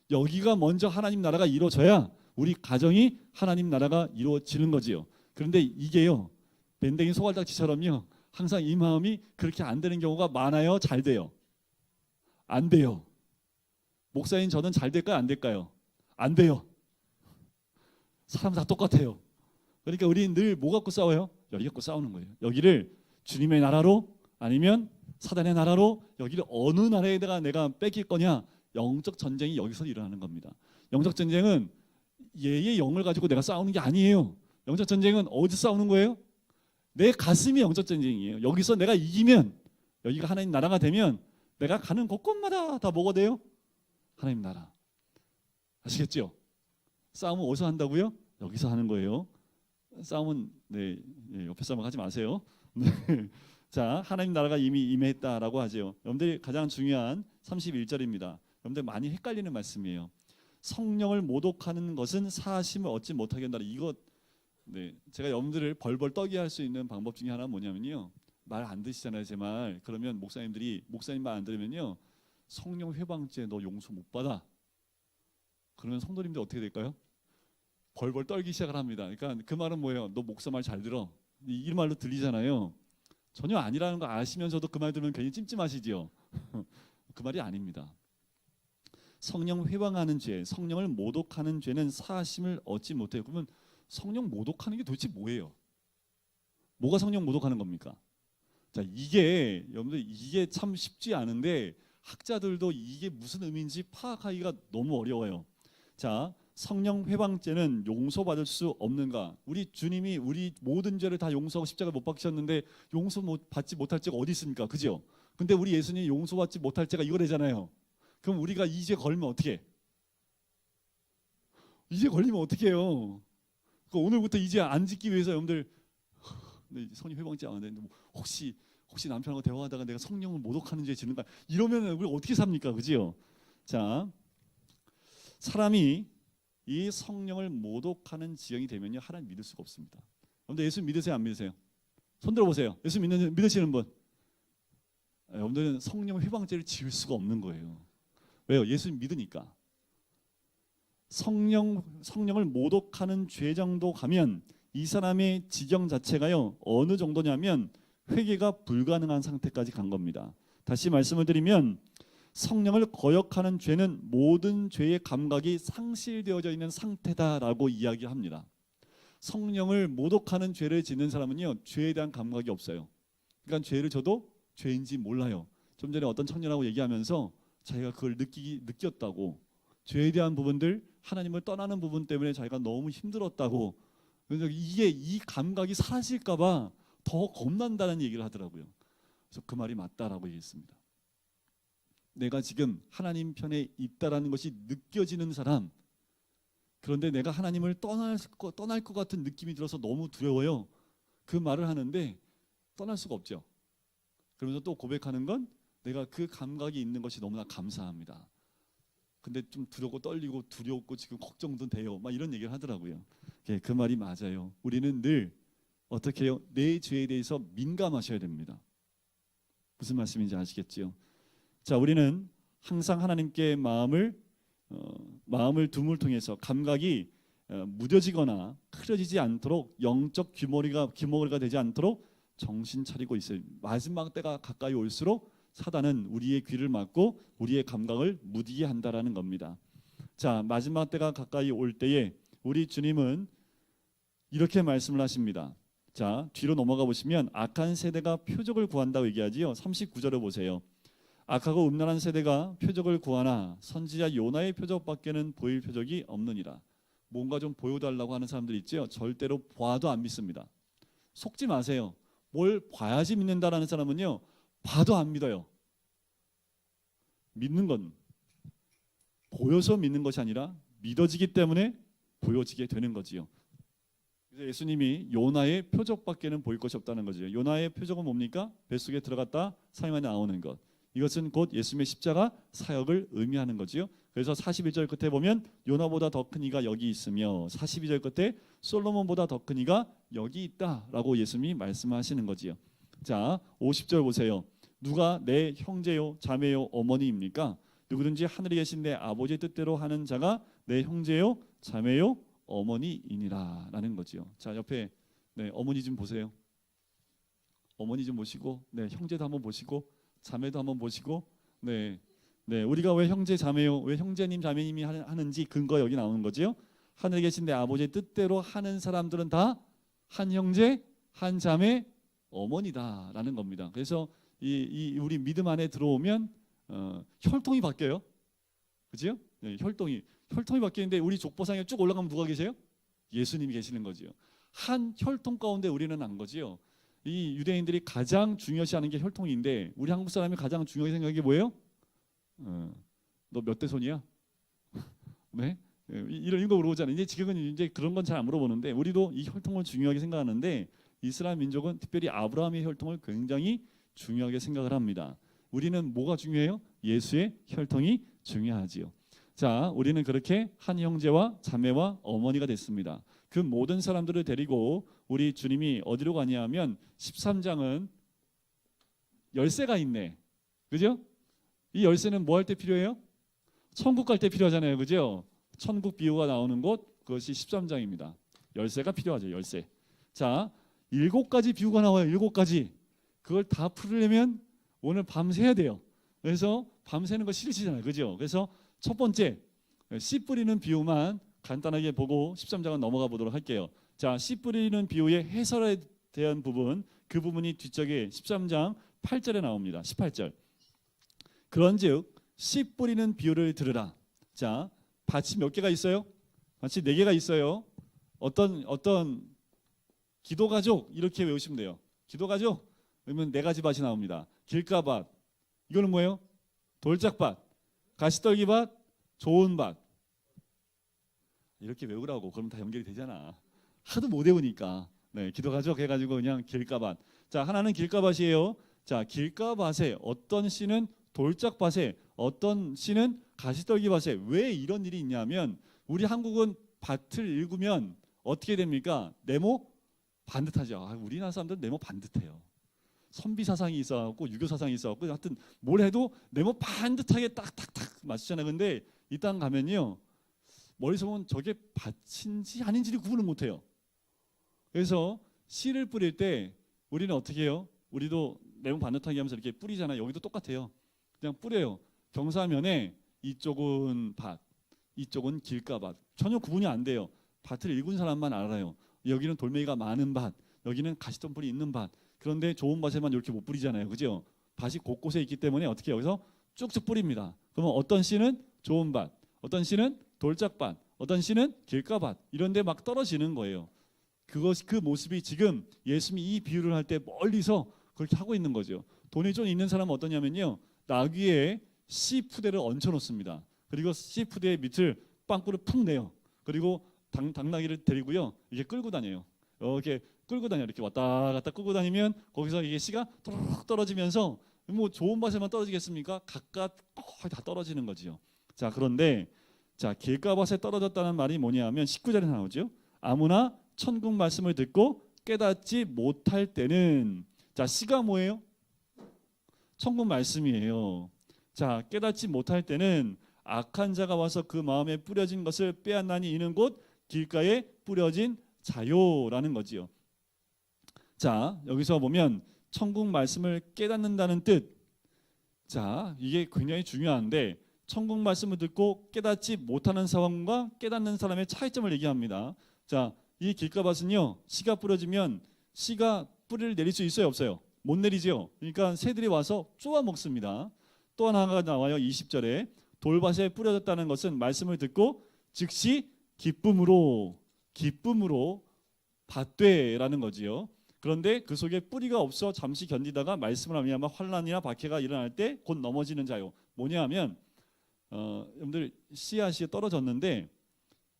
여기가 먼저 하나님 나라가 이루어져야 우리 가정이 하나님 나라가 이루어지는 거지요. 그런데 이게요, 밴댕이 소갈딱지처럼요, 항상 이 마음이 그렇게 안 되는 경우가 많아요. 잘 돼요? 안 돼요. 목사인 저는 잘 될까요? 안 될까요? 안 돼요. 사람 다 똑같아요. 그러니까 우리는 늘 뭐 갖고 싸워요? 여기 갖고 싸우는 거예요. 여기를 주님의 나라로 아니면 사단의 나라로, 여기를 어느 나라에다가 내가 뺏길 거냐. 영적 전쟁이 여기서 일어나는 겁니다. 영적 전쟁은 얘의 영을 가지고 내가 싸우는 게 아니에요. 영적 전쟁은 어디서 싸우는 거예요? 내 가슴이 영적 전쟁이에요. 여기서 내가 이기면, 여기가 하나님 나라가 되면 내가 가는 곳곳마다 다 뭐가 돼요? 하나님 나라. 아시겠죠? 싸움은 어디서 한다고요? 여기서 하는 거예요. 싸움은 옆에 싸움 하지 마세요. 자, 하나님 나라가 이미 임했다라고 하죠. 여러분들이 가장 중요한 31절입니다. 여러분들 많이 헷갈리는 말씀이에요. 성령을 모독하는 것은 사심을 얻지 못하게 한다. 이거 제가 여러분들을 벌벌 떠게 할 수 있는 방법 중에 하나는 뭐냐면요, 말 안 듣시잖아요, 제 말. 그러면 목사님 말 안 들으면요, 성령 회방죄 너 용서 못 받아. 그러면 성도님들 어떻게 될까요? 벌벌 떨기 시작을 합니다. 그러니까 그 말은 뭐예요? 너 목사 말 잘 들어. 이 말로 들리잖아요. 전혀 아니라는 거 아시면서도 그 말 들으면 괜히 찜찜하시지요. 그 말이 아닙니다. 성령 회방하는 죄, 성령을 모독하는 죄는 사심을 얻지 못해요. 그러면 성령 모독하는 게 도대체 뭐예요? 뭐가 성령 모독하는 겁니까? 자, 여러분들 이게 참 쉽지 않은데 학자들도 이게 무슨 의미인지 파악하기가 너무 어려워요. 자, 성령 회방죄는 용서받을 수 없는가? 우리 주님이 우리 모든 죄를 다 용서하고 십자가 못 박히셨는데 받지 못할 죄가 어디 있습니까? 그죠? 근데 우리 예수님이 용서받지 못할 죄가 이거래잖아요. 그럼 우리가 이 죄 걸리면 어떻게 해? 이 죄 걸리면 어떻게 해요? 그러니까 오늘부터 이 죄 안 짓기 위해서 여러분들 성령 회방죄 안 되는데 혹시 남편하고 대화하다가 내가 성령을 모독하는 죄 짓는가? 이러면 우리 어떻게 삽니까? 그죠? 자, 사람이 이 성령을 모독하는 지경이 되면요, 하나님 믿을 수가 없습니다. 여러분들 예수 믿으세요? 안 믿으세요? 손 들어보세요. 예수 믿으시는 분. 여러분들은 성령 회방죄를 지을 수가 없는 거예요. 왜요? 예수 믿으니까. 성령을 모독하는 죄 정도 가면 이 사람의 지경 자체가요, 어느 정도냐면 회개가 불가능한 상태까지 간 겁니다. 다시 말씀을 드리면 성령을 거역하는 죄는 모든 죄의 감각이 상실되어져 있는 상태다라고 이야기합니다. 성령을 모독하는 죄를 짓는 사람은요, 죄에 대한 감각이 없어요. 그러니까 죄를 져도 죄인지 몰라요. 좀 전에 어떤 청년하고 얘기하면서 자기가 그걸 느꼈다고, 죄에 대한 부분들, 하나님을 떠나는 부분 때문에 자기가 너무 힘들었다고. 그래서 이 감각이 사라질까봐 더 겁난다는 얘기를 하더라고요. 그래서 그 말이 맞다라고 얘기했습니다. 내가 지금 하나님 편에 있다라는 것이 느껴지는 사람, 그런데 내가 하나님을 떠날 것 같은 느낌이 들어서 너무 두려워요. 그 말을 하는데 떠날 수가 없죠. 그러면서 또 고백하는 건 내가 그 감각이 있는 것이 너무나 감사합니다. 근데 좀 두렵고 떨리고 두렵고 지금 걱정도 돼요. 막 이런 얘기를 하더라고요. 그 말이 맞아요. 우리는 늘 어떻게 해요? 내 죄에 대해서 민감하셔야 됩니다. 무슨 말씀인지 아시겠지요? 자, 우리는 항상 하나님께 마음을 둠을 통해서 감각이 무뎌지거나 흐려지지 않도록, 영적 귀머거리가 되지 않도록 정신 차리고 있어요. 마지막 때가 가까이 올수록 사단은 우리의 귀를 막고 우리의 감각을 무디게 한다라는 겁니다. 자, 마지막 때가 가까이 올 때에 우리 주님은 이렇게 말씀을 하십니다. 자, 뒤로 넘어가 보시면 악한 세대가 표적을 구한다고 얘기하지요. 39절을 보세요. 악하고 음란한 세대가 표적을 구하나 선지자 요나의 표적밖에는 보일 표적이 없느니라. 뭔가 좀 보여달라고 하는 사람들 있죠. 절대로 봐도 안 믿습니다. 속지 마세요. 뭘 봐야지 믿는다라는 사람은요, 봐도 안 믿어요. 믿는 건 보여서 믿는 것이 아니라 믿어지기 때문에 보여지게 되는 거지요. 그래서 예수님이 요나의 표적밖에는 보일 것이 없다는 거죠. 요나의 표적은 뭡니까? 뱃속에 들어갔다 3일 만에 나오는 것. 이것은 곧 예수님의 십자가 사역을 의미하는 거지요. 그래서 41절 끝에 보면 요나보다 더 큰 이가 여기 있으며 42절 끝에 솔로몬보다 더 큰 이가 여기 있다라고 예수님이 말씀하시는 거지요. 자, 50절 보세요. 누가 내 형제요 자매요 어머니입니까? 누구든지 하늘에 계신 내 아버지의 뜻대로 하는 자가 내 형제요 자매요 어머니이니라 라는 거지요. 자, 옆에 어머니 좀 보세요. 어머니 좀 보시고 형제도 한번 보시고 자매도 한번 보시고 우리가 왜 형제 자매요 왜 형제님 자매님이 하는지 근거 여기 나오는 거지요. 하늘에 계신 내 아버지의 뜻대로 하는 사람들은 다 한 형제 한 자매 어머니다 라는 겁니다. 그래서 우리 믿음 안에 들어오면 혈통이 바뀌어요. 그죠? 혈통이 바뀌는데 우리 족보상에 쭉 올라가면 누가 계세요? 예수님이 계시는 거지요. 한 혈통 가운데 우리는 한 거지요. 이 유대인들이 가장 중요시하는 게 혈통인데 우리 한국 사람이 가장 중요하게 생각하는 게 뭐예요? 너 몇 대 손이야? 네? 이런 거 물어보잖아요. 이제 지금은 이제 그런 건 잘 안 물어보는데 우리도 이 혈통을 중요하게 생각하는데 이스라엘 민족은 특별히 아브라함의 혈통을 굉장히 중요하게 생각을 합니다. 우리는 뭐가 중요해요? 예수의 혈통이 중요하지요. 자, 우리는 그렇게 한 형제와 자매와 어머니가 됐습니다. 그 모든 사람들을 데리고 우리 주님이 어디로 가냐면 13장은 열쇠가 있네. 그죠? 이 열쇠는 뭐 할 때 필요해요? 천국 갈 때 필요하잖아요. 그죠? 천국 비유가 나오는 곳 그것이 13장입니다. 열쇠가 필요하죠. 열쇠. 자, 7가지 비유가 나와요. 7가지. 그걸 다 풀으려면 오늘 밤새야 돼요. 그래서 밤새는 거 싫으시잖아요. 그죠? 그래서 첫 번째 씨 뿌리는 비유만 간단하게 보고 13장은 넘어가 보도록 할게요. 자, 씨 뿌리는 비유의 해설에 대한 부분, 그 부분이 뒤쪽에 13장 8절에 나옵니다. 18절. 그런즉 씨 뿌리는 비유를 들으라. 자, 밭이 몇 개가 있어요? 밭이 4개가 있어요. 어떤 기도가족 이렇게 외우시면 돼요. 기도가족 그러면 4가지 밭이 나옵니다. 길가밭, 이거는 뭐예요? 돌짝밭, 가시떨기밭, 좋은 밭. 이렇게 외우라고. 그러면 다 연결이 되잖아. 하도 못 외우니까. 기도가족 해가지고 그냥 길가밭. 자, 하나는 길가밭이에요. 자, 길가밭에 어떤 씨는 돌짝밭에 어떤 씨는 가시떨기밭에. 왜 이런 일이 있냐면 우리 한국은 밭을 읽으면 어떻게 됩니까? 네모 반듯하죠. 우리나라 사람들은 네모 반듯해요. 선비 사상이 있어갖고 유교 사상이 있어갖고 하여튼 뭘 해도 네모 반듯하게 딱딱딱 맞추잖아요. 근데 이 땅 가면요 머리서 보면 저게 밭인지 아닌지를 구분을 못해요. 그래서 씨를 뿌릴 때 우리는 어떻게 해요? 우리도 네모 반듯하게 하면서 이렇게 뿌리잖아요. 여기도 똑같아요. 그냥 뿌려요. 경사면에 이쪽은 밭, 이쪽은 길가밭. 전혀 구분이 안 돼요. 밭을 읽은 사람만 알아요. 여기는 돌멩이가 많은 밭, 여기는 가시덤불이 있는 밭. 그런데 좋은 밭에만 이렇게 못 뿌리잖아요. 그죠? 밭이 곳곳에 있기 때문에 어떻게 여기서 쭉쭉 뿌립니다. 그러면 어떤 씨는 좋은 밭, 어떤 씨는 돌짝밭, 어떤 씨는 길가밭 이런 데 막 떨어지는 거예요. 그 모습이 지금 예수님이 이 비유를 할 때 멀리서 그렇게 하고 있는 거죠. 돈이 좀 있는 사람은 어떠냐면요. 나귀에 씨 푸대를 얹혀 놓습니다. 그리고 씨 푸대의 밑을 빵꾸를 푹 내요. 그리고 당나귀를 데리고요. 이게 끌고 다녀요. 이렇게 끌고 다녀요. 이렇게 왔다 갔다 끌고 다니면 거기서 이게 씨가 뚝 떨어지면서 뭐 좋은 밭에만 떨어지겠습니까? 각각 거의 다 떨어지는 거지요. 자, 그런데 자, 길가밭에 떨어졌다는 말이 뭐냐면 19절에 나오죠. 아무나 천국 말씀을 듣고 깨닫지 못할 때는 자, 씨가 뭐예요? 천국 말씀이에요. 자, 깨닫지 못할 때는 악한 자가 와서 그 마음에 뿌려진 것을 빼앗나니 이는 곧 길가에 뿌려진 자요라는 거지요. 자, 여기서 보면 천국 말씀을 깨닫는다는 뜻. 자, 이게 굉장히 중요한데 천국 말씀을 듣고 깨닫지 못하는 사람과 깨닫는 사람의 차이점을 얘기합니다. 자, 이 길가밭은요, 씨가 뿌려지면 씨가 뿌리를 내릴 수 있어요, 없어요? 못 내리죠. 그러니까 새들이 와서 쪼아 먹습니다. 또 하나가 나와요. 20절에 돌밭에 뿌려졌다는 것은 말씀을 듣고 즉시 기쁨으로 받되라는 거지요. 그런데 그 속에 뿌리가 없어 잠시 견디다가 말씀을 하면 환난이나 박해가 일어날 때 곧 넘어지는 자요. 뭐냐 하면 여러분들 씨앗이 떨어졌는데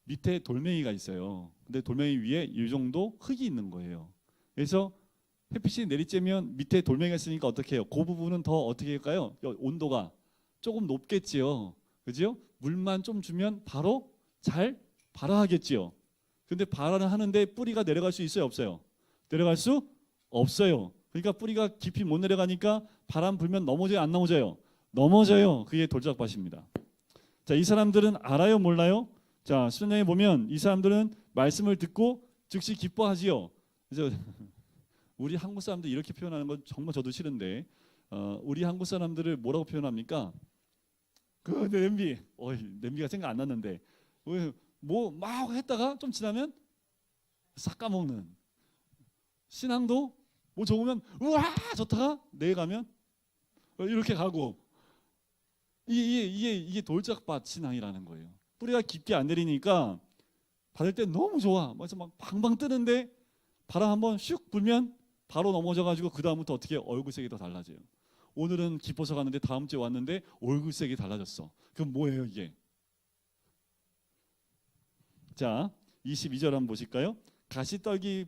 밑에 돌멩이가 있어요. 근데 돌멩이 위에 이 정도 흙이 있는 거예요. 그래서 햇빛이 내리쬐면 밑에 돌멩이가 있으니까 어떻게 해요? 그 부분은 더 어떻게 할까요? 온도가 조금 높겠지요. 그죠? 물만 좀 주면 바로 잘 발화하겠지요. 근데 발화를 하는데 뿌리가 내려갈 수 있어요, 없어요? 내려갈 수 없어요. 그러니까 뿌리가 깊이 못 내려가니까 바람 불면 넘어져요, 안 넘어져요? 넘어져요. 그게 돌짝밭입니다. 자, 이 사람들은 알아요, 몰라요? 자, 수련장에 보면 이 사람들은 말씀을 듣고 즉시 기뻐하지요. 그래서 우리 한국 사람들 이렇게 표현하는 건 정말 저도 싫은데 우리 한국 사람들을 뭐라고 표현합니까? 그 냄비가 생각 안 났는데 뭐 막 했다가 좀 지나면 싹 까먹는. 신앙도 뭐 좋으면 우와 좋다가 내일 가면 이렇게 가고 이게 돌짝밭 신앙이라는 거예요. 뿌리가 깊게 안 내리니까 받을 때 너무 좋아. 그래서 막 방방 뜨는데 바람 한번 슉 불면 바로 넘어져가지고 그 다음부터 어떻게 얼굴색이 더 달라져요. 오늘은 기뻐서 가는데 다음 주에 왔는데 얼굴색이 달라졌어. 그럼 뭐예요 이게? 자, 22절 한번 보실까요? 가시떨기에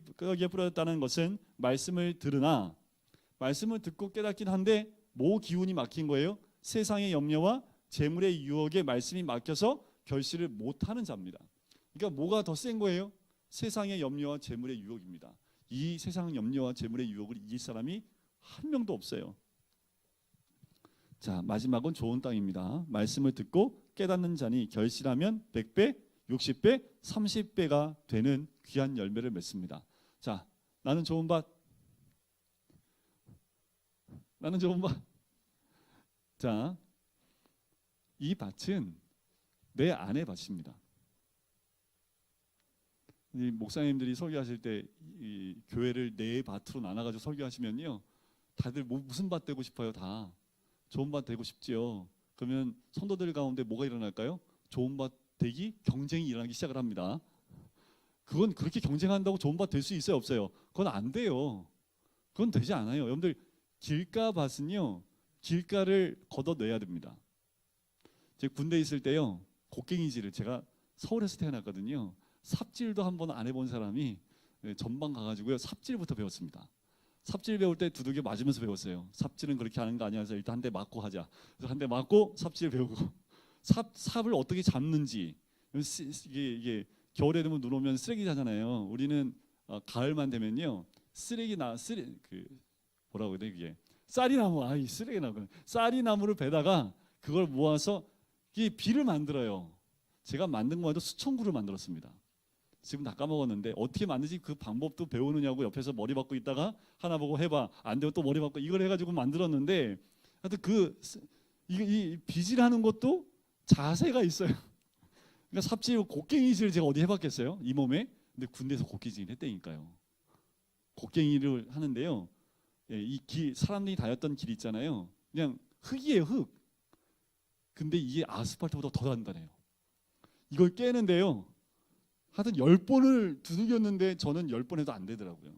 뿌려졌다는 것은 말씀을 들으나 말씀을 듣고 깨닫긴 한데 뭐 기운이 막힌 거예요? 세상의 염려와 재물의 유혹에 말씀이 막혀서 결실을 못하는 자입니다. 그러니까 뭐가 더 센 거예요? 세상의 염려와 재물의 유혹입니다. 이 세상 염려와 재물의 유혹을 이길 사람이 한 명도 없어요. 자, 마지막은 좋은 땅입니다. 말씀을 듣고 깨닫는 자니 결실하면 100배, 60배, 30배가 되는 귀한 열매를 맺습니다. 자, 나는 좋은 밭. 나는 좋은 밭. 자, 이 밭은 내 안의 밭입니다. 이 목사님들이 설교하실 때 이 교회를 네 밭으로 나눠가지고 설교하시면요, 다들 무슨 밭 되고 싶어요? 다 좋은 밭 되고 싶지요. 그러면 성도들 가운데 뭐가 일어날까요? 좋은 밭 되기 경쟁이 일어나기 시작을 합니다. 그건 그렇게 경쟁한다고 좋은 밭 될 수 있어요, 없어요? 그건 안 돼요. 그건 되지 않아요. 여러분들 길가 밭은요, 길가를 걷어내야 됩니다. 제가 군대에 있을 때요, 곡괭이질을 제가 서울에서 태어났거든요. 삽질도 한 번 안 해본 사람이 전방 가가지고요 삽질부터 배웠습니다. 삽질 배울 때 두들겨 맞으면서 배웠어요. 삽질은 그렇게 하는 거 아니야. 그래서 일단 한 대 맞고 하자. 그래서 한 대 맞고 삽질 배우고 삽을 어떻게 잡는지. 이게 겨울에 되면 눈 오면 쓰레기 자잖아요. 우리는 가을만 되면요 뭐라고 해야 돼 그게 쌀이나무 쓰레기 나무 쌀이나무를 베다가 그걸 모아서 이 비를 만들어요. 제가 만든 것만 해도 수천 그루를 만들었습니다. 지금 다 까먹었는데 어떻게 만드지 그 방법도 배우느냐고 옆에서 머리 박고 있다가 하나 보고 해봐 안 되면 또 머리 박고 이걸 해가지고 만들었는데 하여튼 이 빗질하는 것도 자세가 있어요. 그러니까 삽질 곡괭이질 제가 어디 해봤겠어요 이 몸에. 근데 군대에서 곡괭이질 했다니까요. 곡괭이를 하는데요, 이 길 사람들이 다녔던 길 있잖아요, 그냥 흙이에요, 흙. 근데 이게 아스팔트보다 더 단단해요. 이걸 깨는데요, 하여튼 10번을 두들겼는데 저는 10번 해도 안 되더라고요.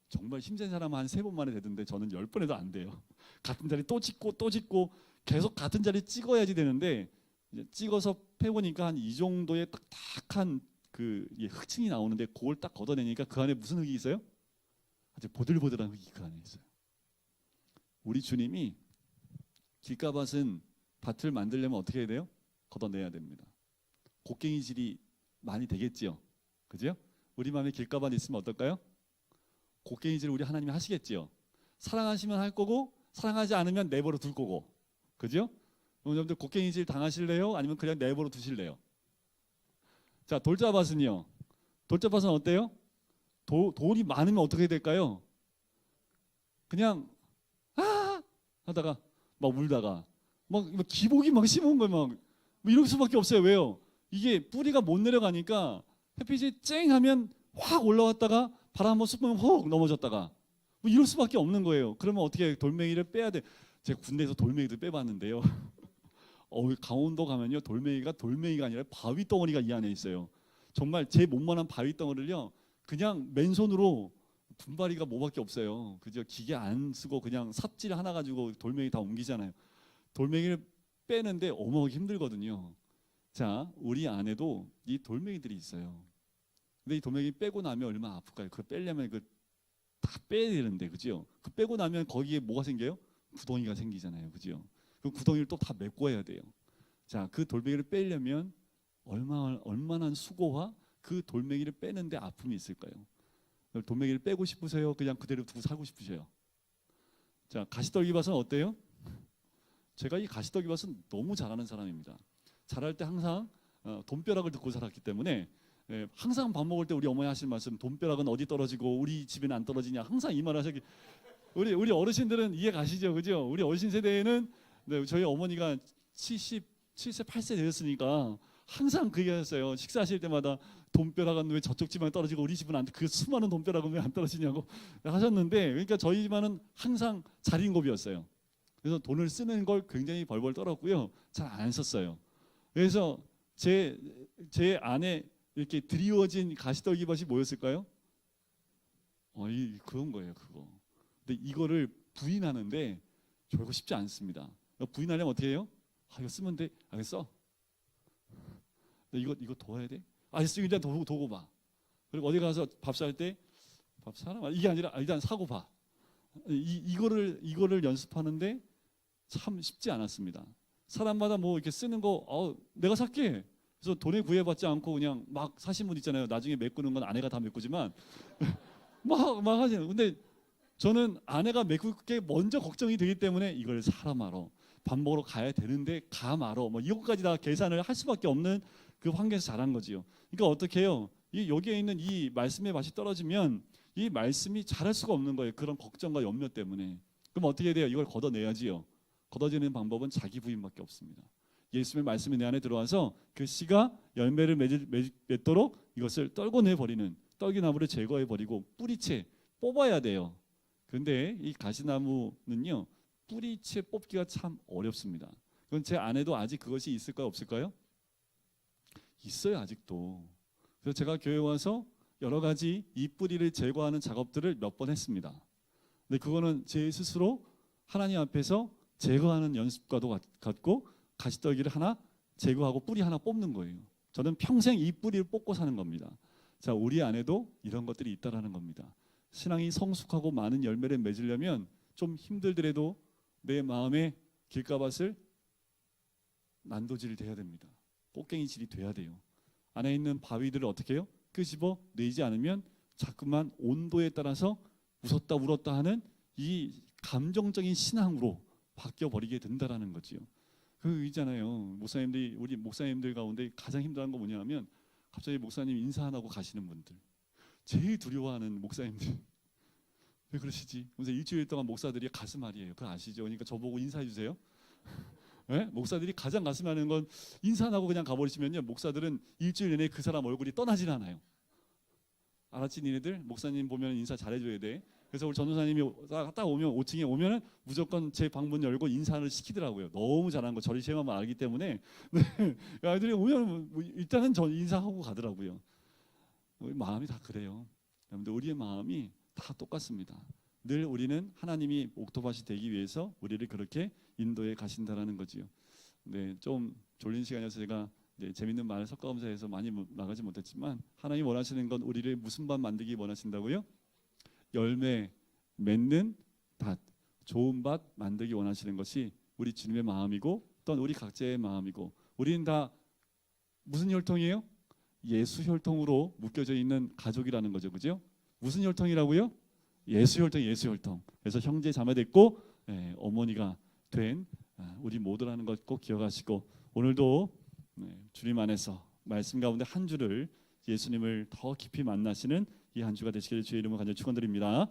정말 힘센 사람은 한 3번 만에 되던데 저는 10번 해도 안 돼요. 같은 자리 또 찍고 또 찍고 계속 같은 자리 찍어야지 되는데, 이제 찍어서 패보니까 한 이 정도의 딱딱한 흙층이 나오는데 그걸 딱 걷어내니까 그 안에 무슨 흙이 있어요? 아주 보들보들한 흙이 그 안에 있어요. 우리 주님이 길가밭은 밭을 만들려면 어떻게 해야 돼요? 걷어내야 됩니다. 곡괭이질이 많이 되겠지요, 그죠? 우리 마음에 길가밭 있으면 어떨까요? 곡괭이질 우리 하나님이 하시겠지요. 사랑하시면 할 거고 사랑하지 않으면 내버려 둘 거고, 그죠? 여러분들 곡괭이질 당하실래요? 아니면 그냥 내버려 두실래요? 자, 돌자밭은요. 돌자밭은 어때요? 돌이 많으면 어떻게 될까요? 그냥 하다가 막 울다가 막 기복이 막 심은 거예요. 막 이럴 수밖에 없어요. 왜요? 이게 뿌리가 못 내려가니까 햇빛이 쨍 하면 확 올라왔다가 바람 한번 쑥 불면 훅 넘어졌다가 뭐 이럴 수밖에 없는 거예요. 그러면 어떻게 돌멩이를 빼야 돼? 제가 군대에서 돌멩이도 빼봤는데요. 강원도 가면요 돌멩이가 아니라 바위 덩어리가 이 안에 있어요. 정말 제 몸만한 바위 덩어리를요 그냥 맨손으로 분발이가 뭐밖에 없어요. 그죠? 기계 안 쓰고 그냥 삽질 하나 가지고 돌멩이 다 옮기잖아요. 돌멩이를 빼는데 어마어마하게 힘들거든요. 자, 우리 안에도 이 돌멩이들이 있어요. 근데 이 돌멩이 빼고 나면 얼마나 아플까요? 그거 빼려면 그 다 빼야 되는데, 그죠? 그 빼고 나면 거기에 뭐가 생겨요? 구덩이가 생기잖아요, 그죠? 그 구덩이를 또 다 메꿔야 돼요. 자, 그 돌멩이를 빼려면 얼마나 수고와 그 돌멩이를 빼는데 아픔이 있을까요? 돌멩이를 빼고 싶으세요? 그냥 그대로 두고 살고 싶으세요? 자, 가시떨기밭은 어때요? 제가 이 가시떨기밭은 너무 잘하는 사람입니다. 잘할 때 항상 돈벼락을 듣고 살았기 때문에 항상 밥 먹을 때 우리 어머니 하시는 말씀, 돈벼락은 어디 떨어지고 우리 집에는 안 떨어지냐, 항상 이 말을 하시기. 우리 어르신들은 이해 가시죠, 그죠? 우리 어르신 세대에는 저희 어머니가 78세 되셨으니까 항상 그 얘기하셨어요. 식사하실 때마다 돈벼락은 왜 저쪽 집만 떨어지고 우리 집은 안, 그 수많은 돈벼락은 왜 안 떨어지냐고 하셨는데, 그러니까 저희 집안은 항상 자린고비였어요. 그래서 돈을 쓰는 걸 굉장히 벌벌 떨었고요, 잘 안 썼어요. 그래서 제 안에 이렇게 드리워진 가시떨기밭이 뭐였을까요? 그런 거예요, 그거. 근데 이거를 부인하는데 결코 쉽지 않습니다. 부인하려면 어떻게 해요? 이거 쓰면 돼. 알겠어? 이거 도와야 돼? 알겠어, 일단 도고 봐. 그리고 어디 가서 밥 살 때 밥 사라, 이게 아니라 일단 사고 봐. 이거를 연습하는데 참 쉽지 않았습니다. 사람마다 뭐 이렇게 쓰는 거 내가 살게. 그래서 돈에 구애받지 않고 그냥 막 사신 분 있잖아요. 나중에 메꾸는 건 아내가 다 메꾸지만 막 하죠. 근데 저는 아내가 메꿀 게 먼저 걱정이 되기 때문에 이걸 사라 말어, 밥 먹으러 가야 되는데 가 말어, 뭐 이것까지 다 계산을 할 수밖에 없는 그 환경에서 자란 거지요. 그러니까 어떻게 해요? 여기에 있는 이 말씀의 맛이 떨어지면 이 말씀이 잘할 수가 없는 거예요. 그런 걱정과 염려 때문에. 그럼 어떻게 돼요? 이걸 걷어내야지요. 걷어지는 방법은 자기 부인밖에 없습니다. 예수님의 말씀이 내 안에 들어와서 그 씨가 열매를 맺도록 이것을 떨궈내 버리는, 떨기나무를 제거해 버리고 뿌리채 뽑아야 돼요. 그런데 이 가시나무는요, 뿌리채 뽑기가 참 어렵습니다. 그건 제 안에도 아직 그것이 있을까요, 없을까요? 있어요, 아직도. 그래서 제가 교회 와서 여러 가지 이 뿌리를 제거하는 작업들을 몇 번 했습니다. 근데 그거는 제 스스로 하나님 앞에서 제거하는 연습과도 같고, 가시떨기를 하나 제거하고 뿌리 하나 뽑는 거예요. 저는 평생 이 뿌리를 뽑고 사는 겁니다. 자, 우리 안에도 이런 것들이 있다라는 겁니다. 신앙이 성숙하고 많은 열매를 맺으려면 좀 힘들더라도 내 마음의 길가밭을 난도질이 돼야 됩니다. 꽃갱이질이 돼야 돼요. 안에 있는 바위들을 어떻게 해요? 끄집어 내지 않으면 자꾸만 온도에 따라서 웃었다 울었다 하는 이 감정적인 신앙으로 바뀌어 버리게 된다라는 거지요. 그 있잖아요, 목사님들이, 우리 목사님들 가운데 가장 힘들어하는 거 뭐냐면, 갑자기 목사님 인사 안 하고 가시는 분들, 제일 두려워하는 목사님들. 왜 그러시지? 그래서 일주일 동안 목사들이 가슴앓이에요. 그거 아시죠? 그러니까 저보고 인사해 주세요. 네? 목사들이 가장 가슴앓이는 건 인사 안 하고 그냥 가버리시면요, 목사들은 일주일 내내 그 사람 얼굴이 떠나질 않아요. 알았지? 니네들 목사님 보면 인사 잘해줘야 돼. 그래서 우리 전도사님이 딱 오면, 5층에 오면은 무조건 제 방문 열고 인사를 시키더라고요. 너무 잘하는 거 저리 제 마음을 알기 때문에. 네. 아이들이 오면 일단은 저 인사하고 가더라고요. 우리 마음이 다 그래요. 여러분들, 우리의 마음이 다 똑같습니다. 늘 우리는 하나님이 옥토밭이 되기 위해서 우리를 그렇게 인도해 가신다라는 거지요. 네, 좀 졸린 시간이어서 제가 재밌는 말을 섞어가면서 해서 많이 나가지 못했지만, 하나님 원하시는 건 우리를 무슨 밭 만들기 원하신다고요? 열매 맺는 밭, 좋은 밭 만들기 원하시는 것이 우리 주님의 마음이고, 또한 우리 각자의 마음이고, 우리는 다 무슨 혈통이에요? 예수 혈통으로 묶여져 있는 가족이라는 거죠, 그죠? 무슨 혈통이라고요? 예수 혈통, 예수 혈통. 그래서 형제 자매 됐고 어머니가 된 우리 모두라는 것 꼭 기억하시고, 오늘도 주님 안에서 말씀 가운데 한 주를, 예수님을 더 깊이 만나시는 이 한 주가 되시기를 주의 이름으로 간절히 축원드립니다.